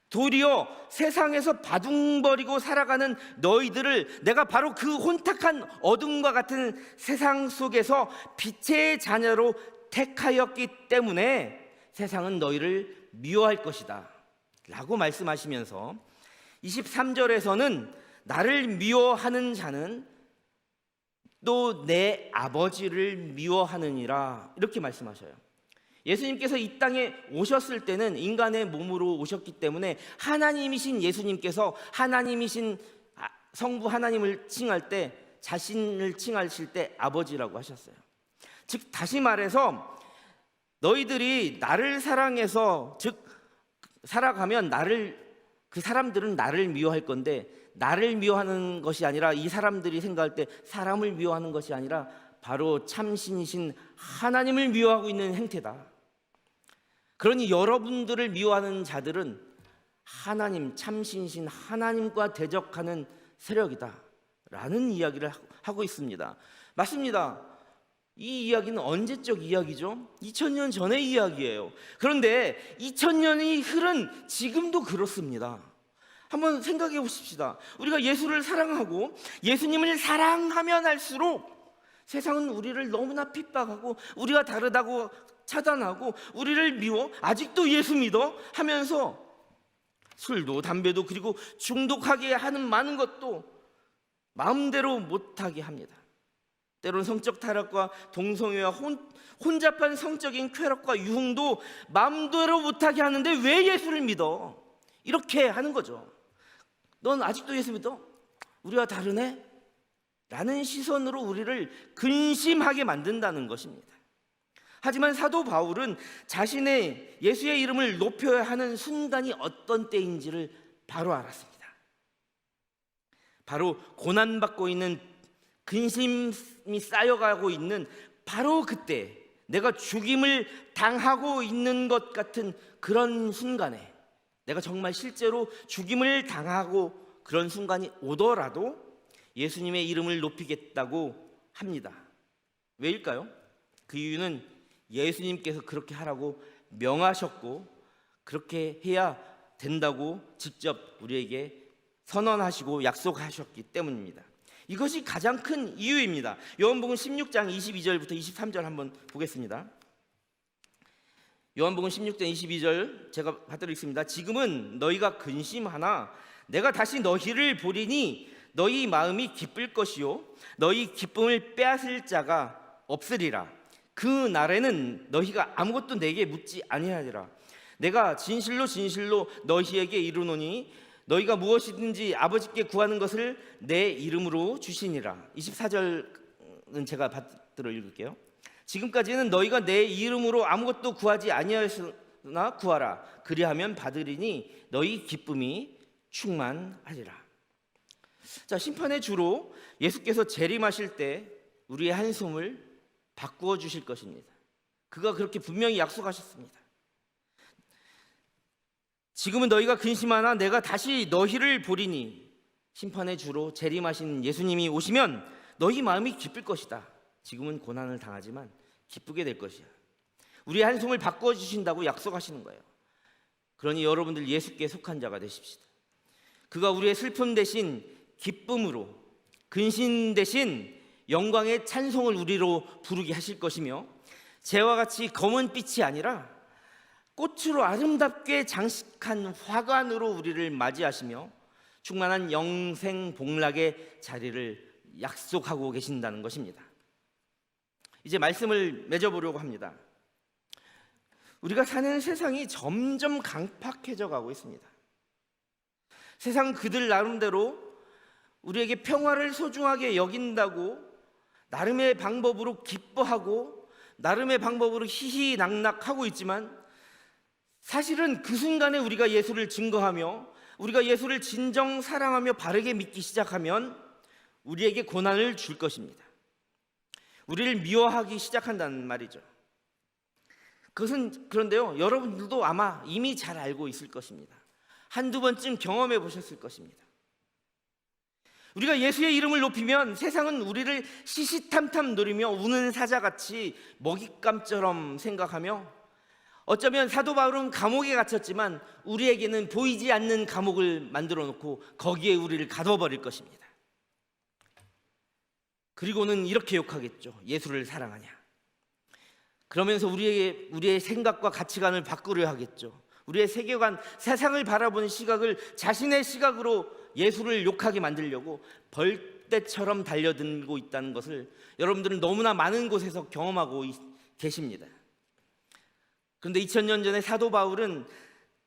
도리어 세상에서 바둥거리고 살아가는 너희들을 내가 바로 그 혼탁한 어둠과 같은 세상 속에서 빛의 자녀로 택하였기 때문에 세상은 너희를 미워할 것이다 라고 말씀하시면서 23절에서는 나를 미워하는 자는 또 내 아버지를 미워하느니라, 이렇게 말씀하셔요. 예수님께서 이 땅에 오셨을 때는 인간의 몸으로 오셨기 때문에 하나님이신 예수님께서 하나님이신 성부 하나님을 칭할 때, 자신을 칭하실 때 아버지라고 하셨어요. 즉 다시 말해서 너희들이 나를 사랑해서 즉 살아가면 그 사람들은 나를 미워할 건데, 나를 미워하는 것이 아니라 이 사람들이 생각할 때 사람을 미워하는 것이 아니라 바로 참신이신 하나님을 미워하고 있는 행태다. 그러니 여러분들을 미워하는 자들은 하나님, 참신이신 하나님과 대적하는 세력이다 라는 이야기를 하고 있습니다. 맞습니다. 이 이야기는 언제적 이야기죠? 2000년 전의 이야기예요. 그런데 2000년이 흐른 지금도 그렇습니다. 한번 생각해 보십시다. 우리가 예수를 사랑하고 예수님을 사랑하면 할수록 세상은 우리를 너무나 핍박하고 우리가 다르다고 차단하고 우리를 미워, 아직도 예수 믿어 하면서 술도 담배도 그리고 중독하게 하는 많은 것도 마음대로 못하게 합니다. 때로는 성적 타락과 동성애와 혼잡한 성적인 쾌락과 유흥도 마음대로 못하게 하는데 왜 예수를 믿어? 이렇게 하는 거죠. 넌 아직도 예수 믿어? 우리와 다르네? 라는 시선으로 우리를 근심하게 만든다는 것입니다. 하지만 사도 바울은 자신의 예수의 이름을 높여야 하는 순간이 어떤 때인지를 바로 알았습니다. 바로 고난받고 있는 근심이 쌓여가고 있는 바로 그때, 내가 죽임을 당하고 있는 것 같은 그런 순간에, 내가 정말 실제로 죽임을 당하고 그런 순간이 오더라도 예수님의 이름을 높이겠다고 합니다. 왜일까요? 그 이유는 예수님께서 그렇게 하라고 명하셨고 그렇게 해야 된다고 직접 우리에게 선언하시고 약속하셨기 때문입니다. 이것이 가장 큰 이유입니다. 요한복음 16장 22절부터 23절 한번 보겠습니다. 요한복음 16장 22절 제가 받들어 읽습니다. 지금은 너희가 근심하나 내가 다시 너희를 보리니 너희 마음이 기쁠 것이요 너희 기쁨을 빼앗을 자가 없으리라. 그 날에는 너희가 아무것도 내게 묻지 아니하리라. 내가 진실로 진실로 너희에게 이르노니 너희가 무엇이든지 아버지께 구하는 것을 내 이름으로 주시니라. 24절은 제가 받들어 읽을게요. 지금까지는 너희가 내 이름으로 아무것도 구하지 아니하였으나 구하라. 그리하면 받으리니 너희 기쁨이 충만하리라. 자, 심판의 주로 예수께서 재림하실 때 우리의 한숨을 바꾸어 주실 것입니다. 그가 그렇게 분명히 약속하셨습니다. 지금은 너희가 근심하나 내가 다시 너희를 보리니, 심판의 주로 재림하신 예수님이 오시면 너희 마음이 기쁠 것이다. 지금은 고난을 당하지만 기쁘게 될 것이야. 우리의 한숨을 바꾸어 주신다고 약속하시는 거예요. 그러니 여러분들 예수께 속한 자가 되십시다. 그가 우리의 슬픔 대신 기쁨으로, 근심 대신 영광의 찬송을 우리로 부르게 하실 것이며, 재와 같이 검은 빛이 아니라 꽃으로 아름답게 장식한 화관으로 우리를 맞이하시며 충만한 영생 복락의 자리를 약속하고 계신다는 것입니다. 이제 말씀을 맺어보려고 합니다. 우리가 사는 세상이 점점 강팍해져 가고 있습니다. 세상 그들 나름대로 우리에게 평화를 소중하게 여긴다고 나름의 방법으로 기뻐하고 나름의 방법으로 희희낙낙하고 있지만, 사실은 그 순간에 우리가 예수를 증거하며 우리가 예수를 진정 사랑하며 바르게 믿기 시작하면 우리에게 고난을 줄 것입니다. 우리를 미워하기 시작한다는 말이죠. 그것은 그런데요, 여러분들도 아마 이미 잘 알고 있을 것입니다. 한두 번쯤 경험해 보셨을 것입니다. 우리가 예수의 이름을 높이면 세상은 우리를 시시탐탐 노리며 우는 사자같이 먹잇감처럼 생각하며, 어쩌면 사도 바울은 감옥에 갇혔지만 우리에게는 보이지 않는 감옥을 만들어 놓고 거기에 우리를 가둬버릴 것입니다. 그리고는 이렇게 욕하겠죠. 예수를 사랑하냐. 그러면서 우리의 생각과 가치관을 바꾸려 하겠죠. 우리의 세계관, 세상을 바라보는 시각을 자신의 시각으로 예수를 욕하게 만들려고 벌떼처럼 달려들고 있다는 것을 여러분들은 너무나 많은 곳에서 경험하고 계십니다. 그런데 2000년 전에 사도 바울은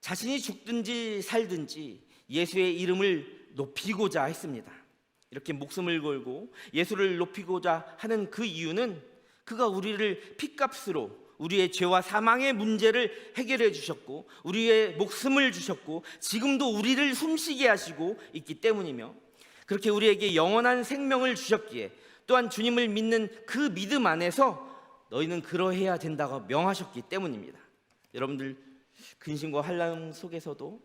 자신이 죽든지 살든지 예수의 이름을 높이고자 했습니다. 이렇게 목숨을 걸고 예수를 높이고자 하는 그 이유는 그가 우리를 핏값으로 우리의 죄와 사망의 문제를 해결해 주셨고 우리의 목숨을 주셨고 지금도 우리를 숨쉬게 하시고 있기 때문이며, 그렇게 우리에게 영원한 생명을 주셨기에 또한 주님을 믿는 그 믿음 안에서 너희는 그러해야 된다고 명하셨기 때문입니다. 여러분들 근심과 환난 속에서도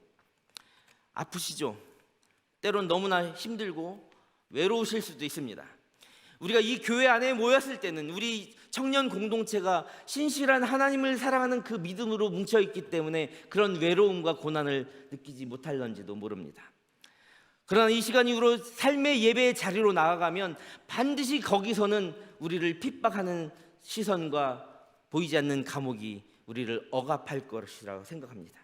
아프시죠? 때론 너무나 힘들고 외로우실 수도 있습니다. 우리가 이 교회 안에 모였을 때는 우리 청년 공동체가 신실한 하나님을 사랑하는 그 믿음으로 뭉쳐있기 때문에 그런 외로움과 고난을 느끼지 못할런지도 모릅니다. 그러나 이 시간 이후로 삶의 예배의 자리로 나아가면 반드시 거기서는 우리를 핍박하는 시선과 보이지 않는 감옥이 우리를 억압할 것이라고 생각합니다.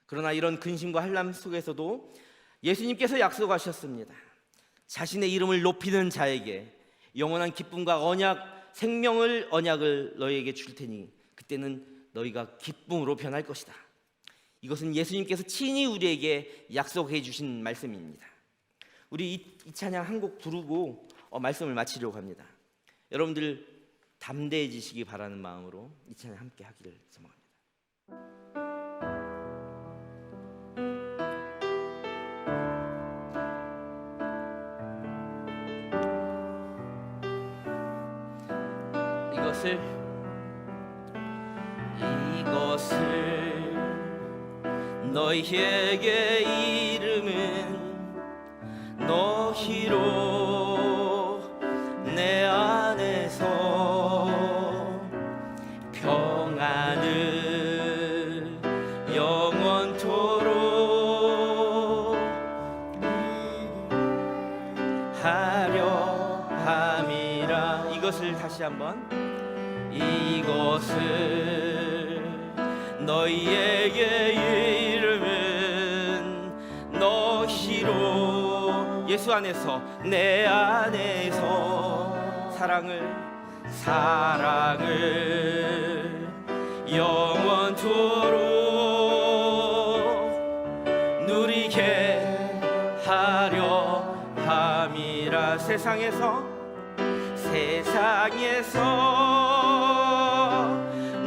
그러나 이런 근심과 환난 속에서도 예수님께서 약속하셨습니다. 자신의 이름을 높이는 자에게 영원한 기쁨과 언약, 생명을 언약을 너희에게 줄 테니 그때는 너희가 기쁨으로 변할 것이다. 이것은 예수님께서 친히 우리에게 약속해 주신 말씀입니다. 우리 이 찬양 한 곡 부르고 말씀을 마치려고 합니다. 여러분들 담대해지시기 바라는 마음으로 이 찬양 함께 하기를 소망합니다. 이것을 너희에게 이름은 너희로 내 안에서 평안을 영원토록 하려 함이라. 이것을 다시 한번, 이것을 너희에게 이름은 너희로 예수 안에서 내 안에서 사랑을 영원토록 누리게 세상에서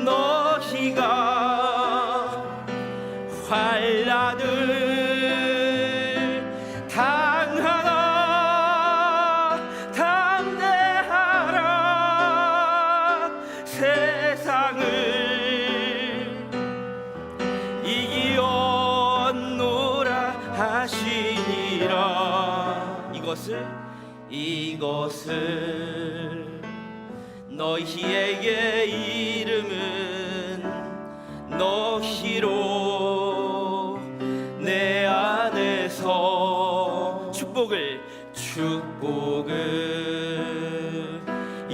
너희가 환난을 당하나 담대하라. 세상을 이기었노라 하시니라. 이것을 너희에게 이름은 너희로 내 안에서 축복을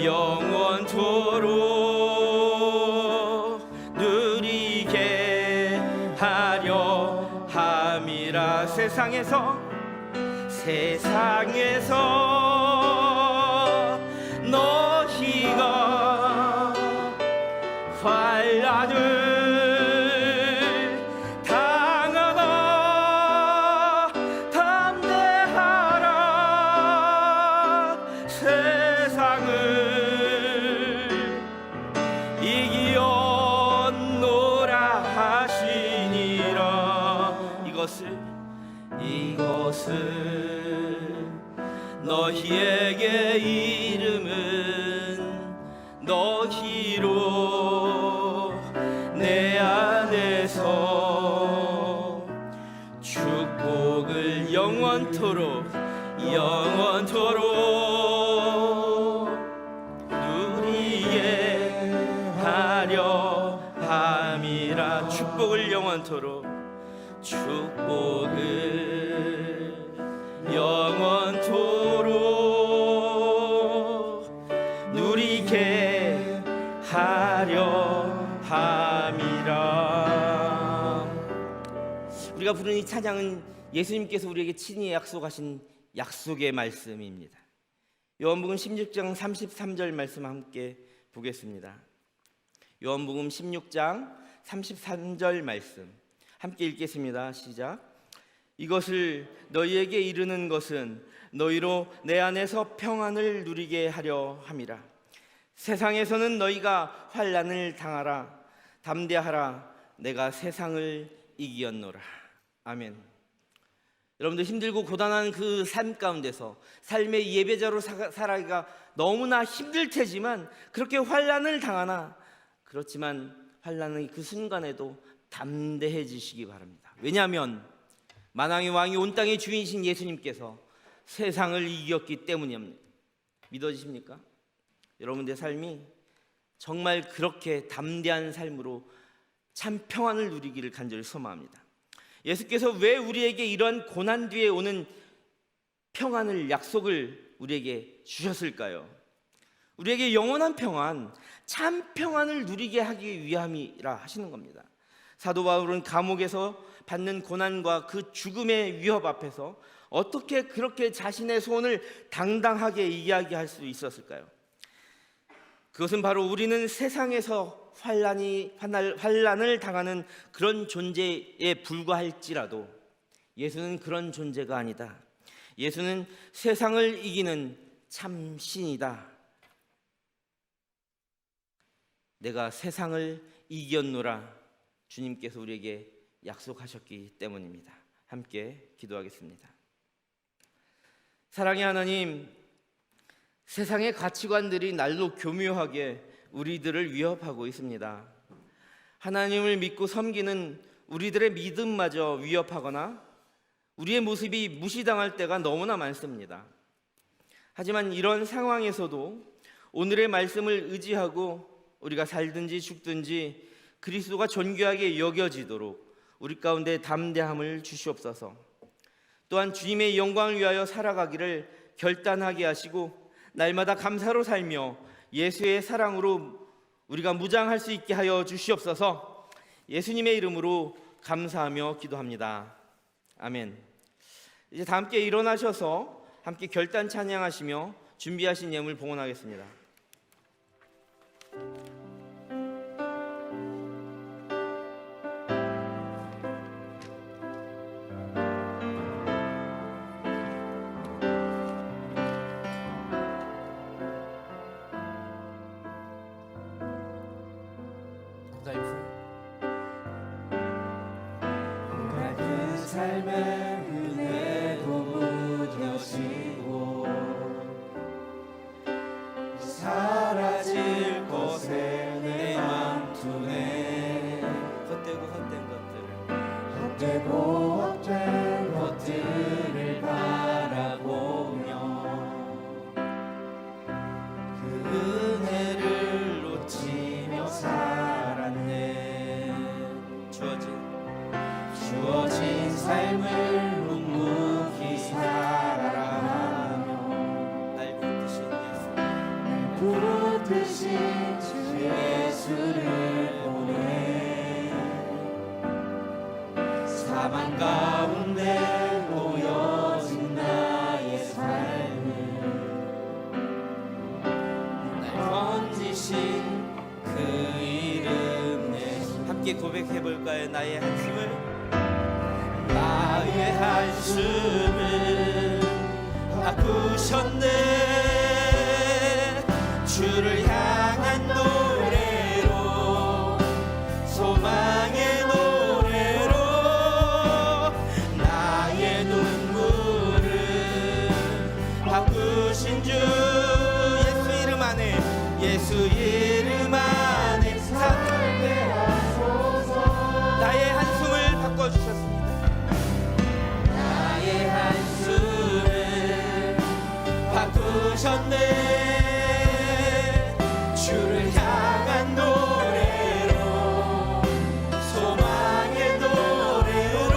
영원토록 누리게 하려 함이라. 세상에서 너희가 환난을 당하나 담대하라. 세상을 이기었노라 하시니라. 이것을 너희에게 이름은 너희로 내 안에서 축복을 영원토록 누리게 하려 함이라. 축복을 영원토록 누리게 하려 함이라. 우리가 부르는 이 찬양은 예수님께서 우리에게 친히 약속하신 약속의 말씀입니다. 요한복음 16장 33절 말씀 함께 보겠습니다. 요한복음 16장 33절 말씀 함께 읽겠습니다. 시작. 이것을 너희에게 이르는 것은 너희로 내 안에서 평안을 누리게 하려 함이라. 세상에서는 너희가 환난을 당하라 담대하라. 내가 세상을 이기었노라. 아멘. 여러분들 힘들고 고단한 그 삶 가운데서 삶의 예배자로 살아가기가 너무나 힘들 테지만 그렇게 환난을 당하나 그렇지만 환난의 그 순간에도 담대해지시기 바랍니다. 왜냐하면 만왕의 왕이 온 땅의 주인이신 예수님께서 세상을 이겼기 때문입니다. 믿어지십니까? 여러분들의 삶이 정말 그렇게 담대한 삶으로 참 평안을 누리기를 간절히 소망합니다. 예수께서 왜 우리에게 이러한 고난 뒤에 오는 평안을 약속을 우리에게 주셨을까요? 우리에게 영원한 평안, 참 평안을 누리게 하기 위함이라 하시는 겁니다. 사도 바울은 감옥에서 받는 고난과 그 죽음의 위협 앞에서 어떻게 그렇게 자신의 소원을 당당하게 이야기할 수 있었을까요? 그것은 바로 우리는 세상에서 환난을 당하는 그런 존재에 불과할지라도 예수는 그런 존재가 아니다. 예수는 세상을 이기는 참 신이다. 내가 세상을 이겼노라 주님께서 우리에게 약속하셨기 때문입니다. 함께 기도하겠습니다. 사랑의 하나님, 세상의 가치관들이 날로 교묘하게 우리들을 위협하고 있습니다. 하나님을 믿고 섬기는 우리들의 믿음마저 위협하거나 우리의 모습이 무시당할 때가 너무나 많습니다. 하지만 이런 상황에서도 오늘의 말씀을 의지하고 우리가 살든지 죽든지 그리스도가 존귀하게 여겨지도록 우리 가운데 담대함을 주시옵소서. 또한 주님의 영광을 위하여 살아가기를 결단하게 하시고 날마다 감사로 살며 예수의 사랑으로 우리가 무장할 수 있게 하여 주시옵소서. 예수님의 이름으로 감사하며 기도합니다. 아멘. 이제 다 함께 일어나셔서 함께 결단 찬양하시며 준비하신 예물 봉헌하겠습니다. 삶의 은혜도 무뎌지고 사라질 것에 내 맘 두네. 헛되고 헛된 것들, 헛되고 헛된 것들을 바라보며 그 은혜를 놓치며 살았네. 주어진 삶을 묵묵히 살아가며 날 붙드신 예수, 부르듯이 주 예수를 보내 사망 가운데 놓여진 나의 삶을 날 건지신 그 이름 내 함께 고백해 볼까요? 나의 한숨을, 나의 한숨을 바꾸셨네. 주를 향한 노래로 소망의 노래로 나의 눈물을 바꾸신 주 예수 이름 안에, 예수 이름 안에 살게 하소서. 나의 한숨을 바꿔주셨습니다. 나의 한숨을 바꾸셨네. 주를 향한 노래로 소망의 노래로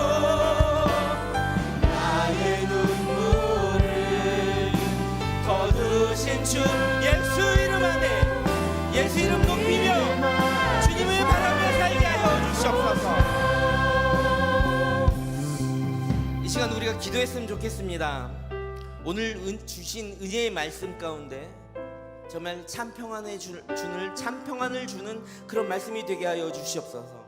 나의 눈물을 거두신 주 예수 이름 안에, 예수 이름 높이며 주님을 바라며 살게 하여 주시옵소서. 이 시간 우리가 기도했으면 좋겠습니다. 오늘 주신 은혜의 말씀 가운데 정말 참 평안을 주는 그런 말씀이 되게 하여 주시옵소서.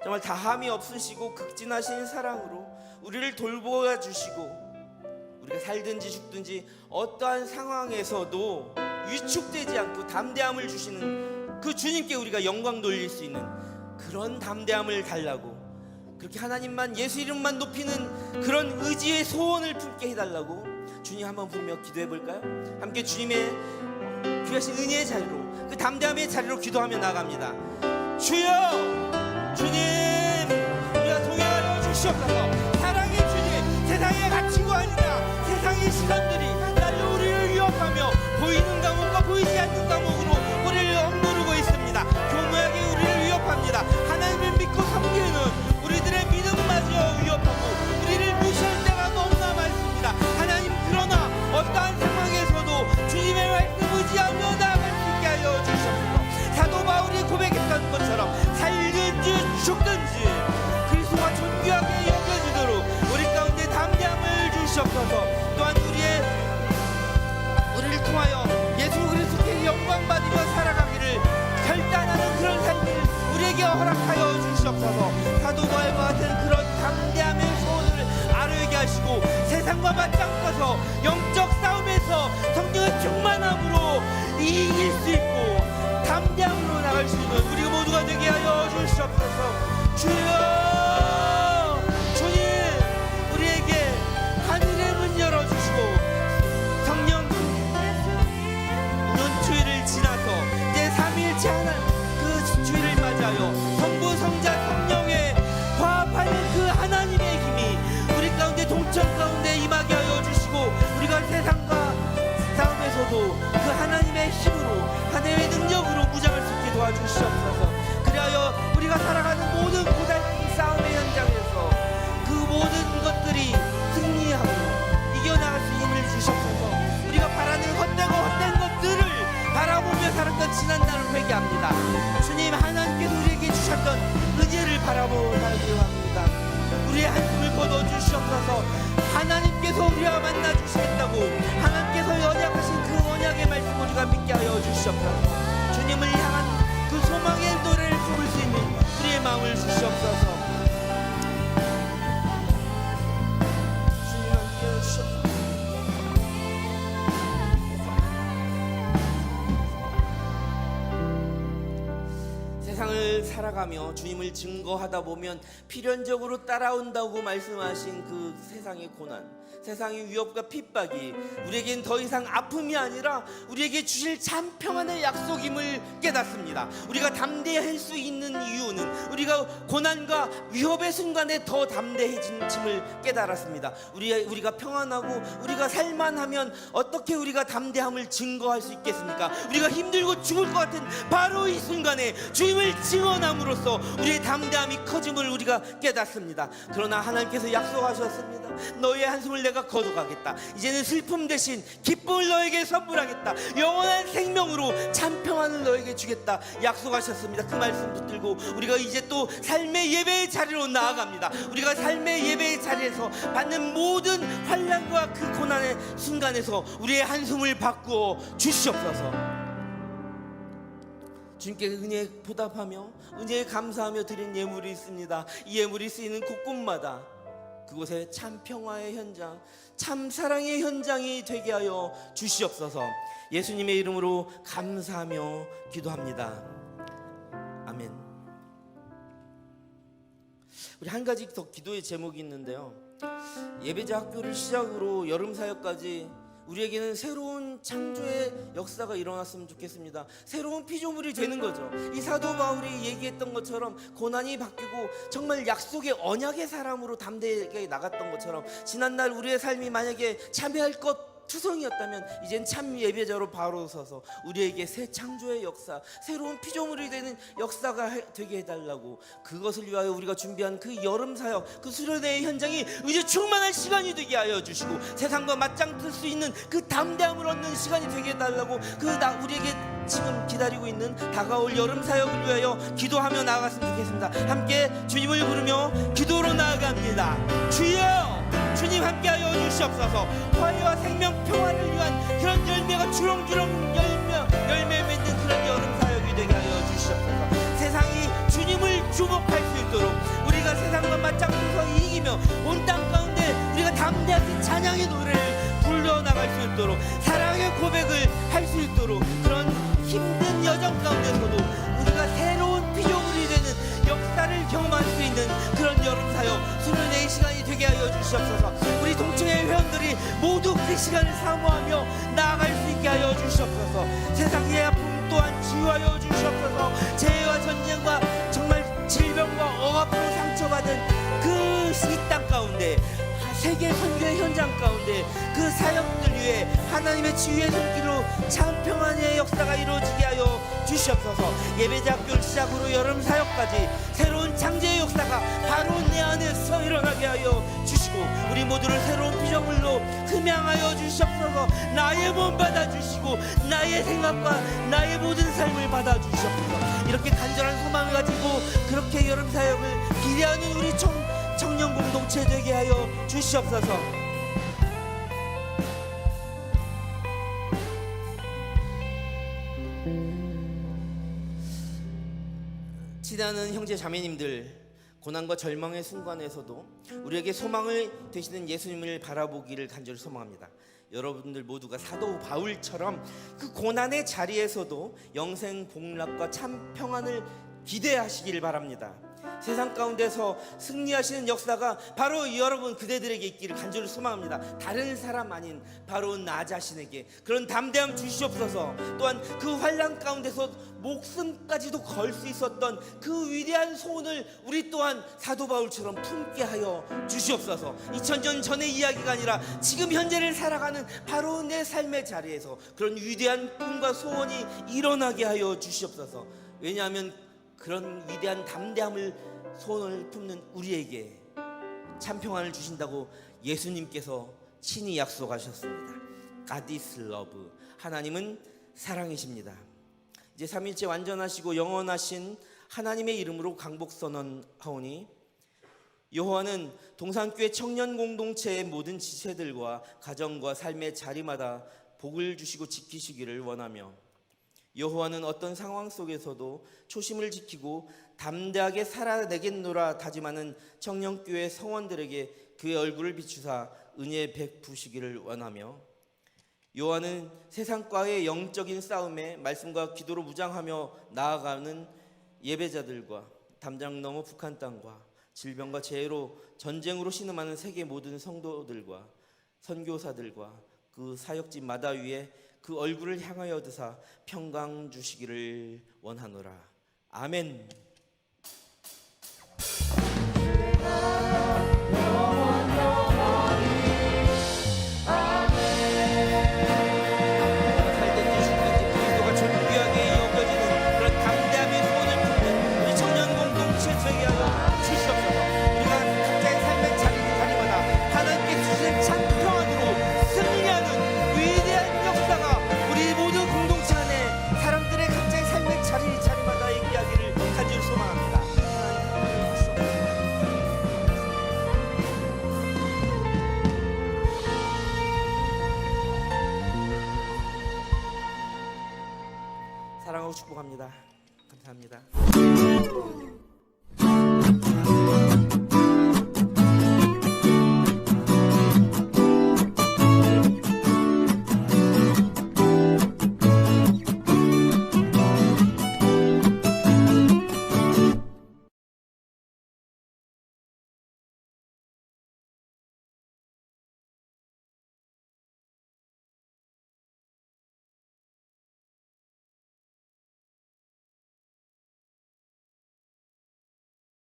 정말 다함이 없으시고 극진하신 사랑으로 우리를 돌보아 주시고, 우리가 살든지 죽든지 어떠한 상황에서도 위축되지 않고 담대함을 주시는 그 주님께 우리가 영광 돌릴 수 있는 그런 담대함을 달라고, 그렇게 하나님만, 예수 이름만 높이는 그런 의지의 소원을 품게 해달라고 주님 한번 부르며 기도해 볼까요? 함께 주님의 귀하신 은혜의 자리로, 그 담대함의 자리로 기도하며 나갑니다. 주여, 주님, 우리가 동행하여 주시옵소서. 사랑의 주님, 세상의 가치가 아니라 세상의 시간들이 날로 우리를 위협하며 보이는 감옥과 보이지 않는 감옥으로 우리를 억누르고 있습니다. 교묘하게 우리를 위협합니다. 하나님을 믿고 섬기는 우리들의 믿음마저 위협하고 우리를 무시할 때가 너무나 많습니다. 하나님, 그러나 어떠한 상황에서도 주님의 말씀 의지하며 나아갈 수 있게 하여 주시옵소서. 사도 바울이 고백했던 것처럼 살든지 죽든지 그리스도가 존귀하게 여겨지도록 우리 가운데 담대함을 주시옵소서. 또한 우리를 통하여 예수 그리스도께 영광 받으며 살아가기를 결단하는 그런 삶을 우리에게 허락하여 주시옵소서. 사도 바울과 같은 그런 담대함의 소원을 아뢰게 하시고 세상과 맞짱떠서 영적 싸움에서 성령의 충만함으로 이길 수 있고 담대함으로 나갈 수 있는 우리 모두가 되게 하여 주시옵소서. 주여, 주님, 우리에게 하늘의 문 열어주시고 성령 주일을 지나서 이제 3일째 그 주일을 맞이하여 성부, 성자, 성령의 화합하는 그 하나님의 힘이 우리 가운데 동천 가운데 임하게 하여 주시고, 우리가 세상과 싸움에서도 그 하나님의 힘으로, 하나님의 능력으로 무장할 수 있게 도와주시옵소서. 그리하여 우리가 살아가는 모든 고달픈 싸움의 현장에서 그 모든 것들이 승리하고 이겨나갈 수 있는 힘을 주시옵소서. 우리가 바라는 헛된 것들을 바라보며 살았던 지난날을 회개합니다. 주님, 하나님께서 우리에게 주셨던 은혜를 바라보고 살기 합니다. 우리의 한숨을 거둬주시옵소서. 하나님께서 우리와 만나주시겠다고 하나님께서 언약하신 그 언약의 말씀 우리가 믿게 하여 주시옵소서. 주님을 향한 그 소망의 노래를 부를 수 있는 우리의 마음을 주시옵소서. 주님 함께 해주시옵소서. 세상을 세상을 살아가며 주님을 증거하다 보면 필연적으로 따라온다고 말씀하신 그 세상의 고난, 세상의 위협과 핍박이 우리에겐 더 이상 아픔이 아니라 우리에게 주실 참 평안의 약속임을 깨닫습니다. 우리가 담대할 수 있는 이유는 우리가 고난과 위협의 순간에 더 담대해짐을 깨달았습니다. 우리가 평안하고 우리가 살만하면 어떻게 우리가 담대함을 증거할 수 있겠습니까? 우리가 힘들고 죽을 것 같은 바로 이 순간에 주님을 증언함으로써 우리의 담대함이 커짐을 우리가 깨닫습니다. 그러나 하나님께서 약속하셨습니다. 너의 한숨을 내가 거둬가겠다. 이제는 슬픔 대신 기쁨을 너에게 선물하겠다. 영원한 생명으로 참 평안을 너에게 주겠다 약속하셨습니다. 그 말씀 붙들고 우리가 이제 또 삶의 예배의 자리로 나아갑니다. 우리가 삶의 예배의 자리에서 받는 모든 환난과 그 고난의 순간에서 우리의 한숨을 바꾸어 주시옵소서. 주님께 은혜에 보답하며 은혜에 감사하며 드린 예물이 있습니다. 이 예물이 쓰이는 곳곳마다 그곳에 참 평화의 현장, 참 사랑의 현장이 되게 하여 주시옵소서. 예수님의 이름으로 감사하며 기도합니다. 아멘. 우리 한 가지 더 기도의 제목이 있는데요, 예배자 학교를 시작으로 여름 사역까지 우리에게는 새로운 창조의 역사가 일어났으면 좋겠습니다. 새로운 피조물이 되는 거죠. 이 사도 바울이 얘기했던 것처럼 고난이 바뀌고 정말 약속의 언약의 사람으로 담대하게 나갔던 것처럼 지난날 우리의 삶이 만약에 참여할 것 투성이었다면 이젠 참 예배자로 바로 서서 우리에게 새 창조의 역사, 새로운 피조물이 되는 역사가 되게 해달라고, 그것을 위하여 우리가 준비한 그 여름 사역, 그 수련회의 현장이 이제 충만한 시간이 되게 하여 주시고 세상과 맞짱뜰 수 있는 그 담대함을 얻는 시간이 되게 해달라고, 우리에게 지금 기다리고 있는 다가올 여름 사역을 위하여 기도하며 나아갔으면 좋겠습니다. 함께 주님을 부르며 기도로 나아갑니다. 주여, 주님 함께하여 주시옵소서. 화해와 생명 평화를 위한 그런 열매가 주렁주렁 열매 맺는 그런 여름 사역이 되게 하여 주시옵소서. 세상이 주님을 주목할 수 있도록 우리가 세상과 맞짱뜨서 이기며 온 땅 가운데 우리가 담대하게 찬양의 노래를 불러나갈 수 있도록, 사랑의 고백을 할 수 있도록, 그런 힘든 여정 가운데서도 우리가 새로운 피조물이 되는 역사를 경험할 수 있는 그런 여름 사역 수련회의 시간이 되게 하여 주시옵소서. 우리 동청회 회원들이 모두 그 시간을 사모하며 나아갈 수 있게 하여 주시옵소서. 세상의 아픔 또한 치유하여 주시옵소서. 재해와 전쟁과 정말 질병과 억압으로 상처받은 그 이 땅 가운데, 세계 선교의 현장 가운데 그 사역들 위해 하나님의 지휘의 손길로 참 평안의 역사가 이루어지게 하여 주시옵소서. 예배자 학교를 시작으로 여름 사역까지 새로운 창조의 역사가 바로 내 안에서 일어나게 하여 주시고 우리 모두를 새로운 피조물로 흠양하여 주시옵소서. 나의 몸 받아주시고 나의 생각과 나의 모든 삶을 받아주시옵소서. 이렇게 간절한 소망을 가지고 그렇게 여름 사역을 기대하는 우리 청년 공동체 되게 하여 주시옵소서. 지나는 형제 자매님들, 고난과 절망의 순간에서도 우리에게 소망을 되시는 예수님을 바라보기를 간절히 소망합니다. 여러분들 모두가 사도 바울처럼 그 고난의 자리에서도 영생 복락과 참 평안을 기대하시길 바랍니다. 세상 가운데서 승리하시는 역사가 바로 여러분 그대들에게 있기를 간절히 소망합니다. 다른 사람 아닌 바로 나 자신에게 그런 담대함 주시옵소서. 또한 그 환난 가운데서 목숨까지도 걸 수 있었던 그 위대한 소원을 우리 또한 사도 바울처럼 품게 하여 주시옵소서. 2000년 전의 이야기가 아니라 지금 현재를 살아가는 바로 내 삶의 자리에서 그런 위대한 꿈과 소원이 일어나게 하여 주시옵소서. 왜냐하면 그런 위대한 담대함을 소원을 품는 우리에게 참 평안을 주신다고 예수님께서 친히 약속하셨습니다. God is love. 하나님은 사랑이십니다. 이제 3일째 완전하시고 영원하신 하나님의 이름으로 강복 선언하오니, 여호와는 동산교회 청년 공동체의 모든 지체들과 가정과 삶의 자리마다 복을 주시고 지키시기를 원하며, 여호와는 어떤 상황 속에서도 초심을 지키고 담대하게 살아내겠노라 다짐하는 청년교회 성원들에게 그의 얼굴을 비추사 은혜 베푸시기를 원하며, 여호와는 세상과의 영적인 싸움에 말씀과 기도로 무장하며 나아가는 예배자들과 담장 너머 북한 땅과 질병과 재해로 전쟁으로 신음하는 세계 모든 성도들과 선교사들과 그 사역지마다 위에 그 얼굴을 향하여 드사 평강 주시기를 원하노라. 아멘. 살든지 죽든지 그리스도가 존귀하게 여겨지는 그런 담대함의 소원을 품는 우리 청년 공동체 되게 하여 주시옵소서. 우리가 각자의 삶의 자리마다 하나님께 주시는 찬평안으로 승리하는 위대한 역사가 우리 모든 공동체 안에 사람들의 각자의 삶의 자리마다 있기를 간절히 소망합니다. 사랑하고 축복합니다. 감사합니다.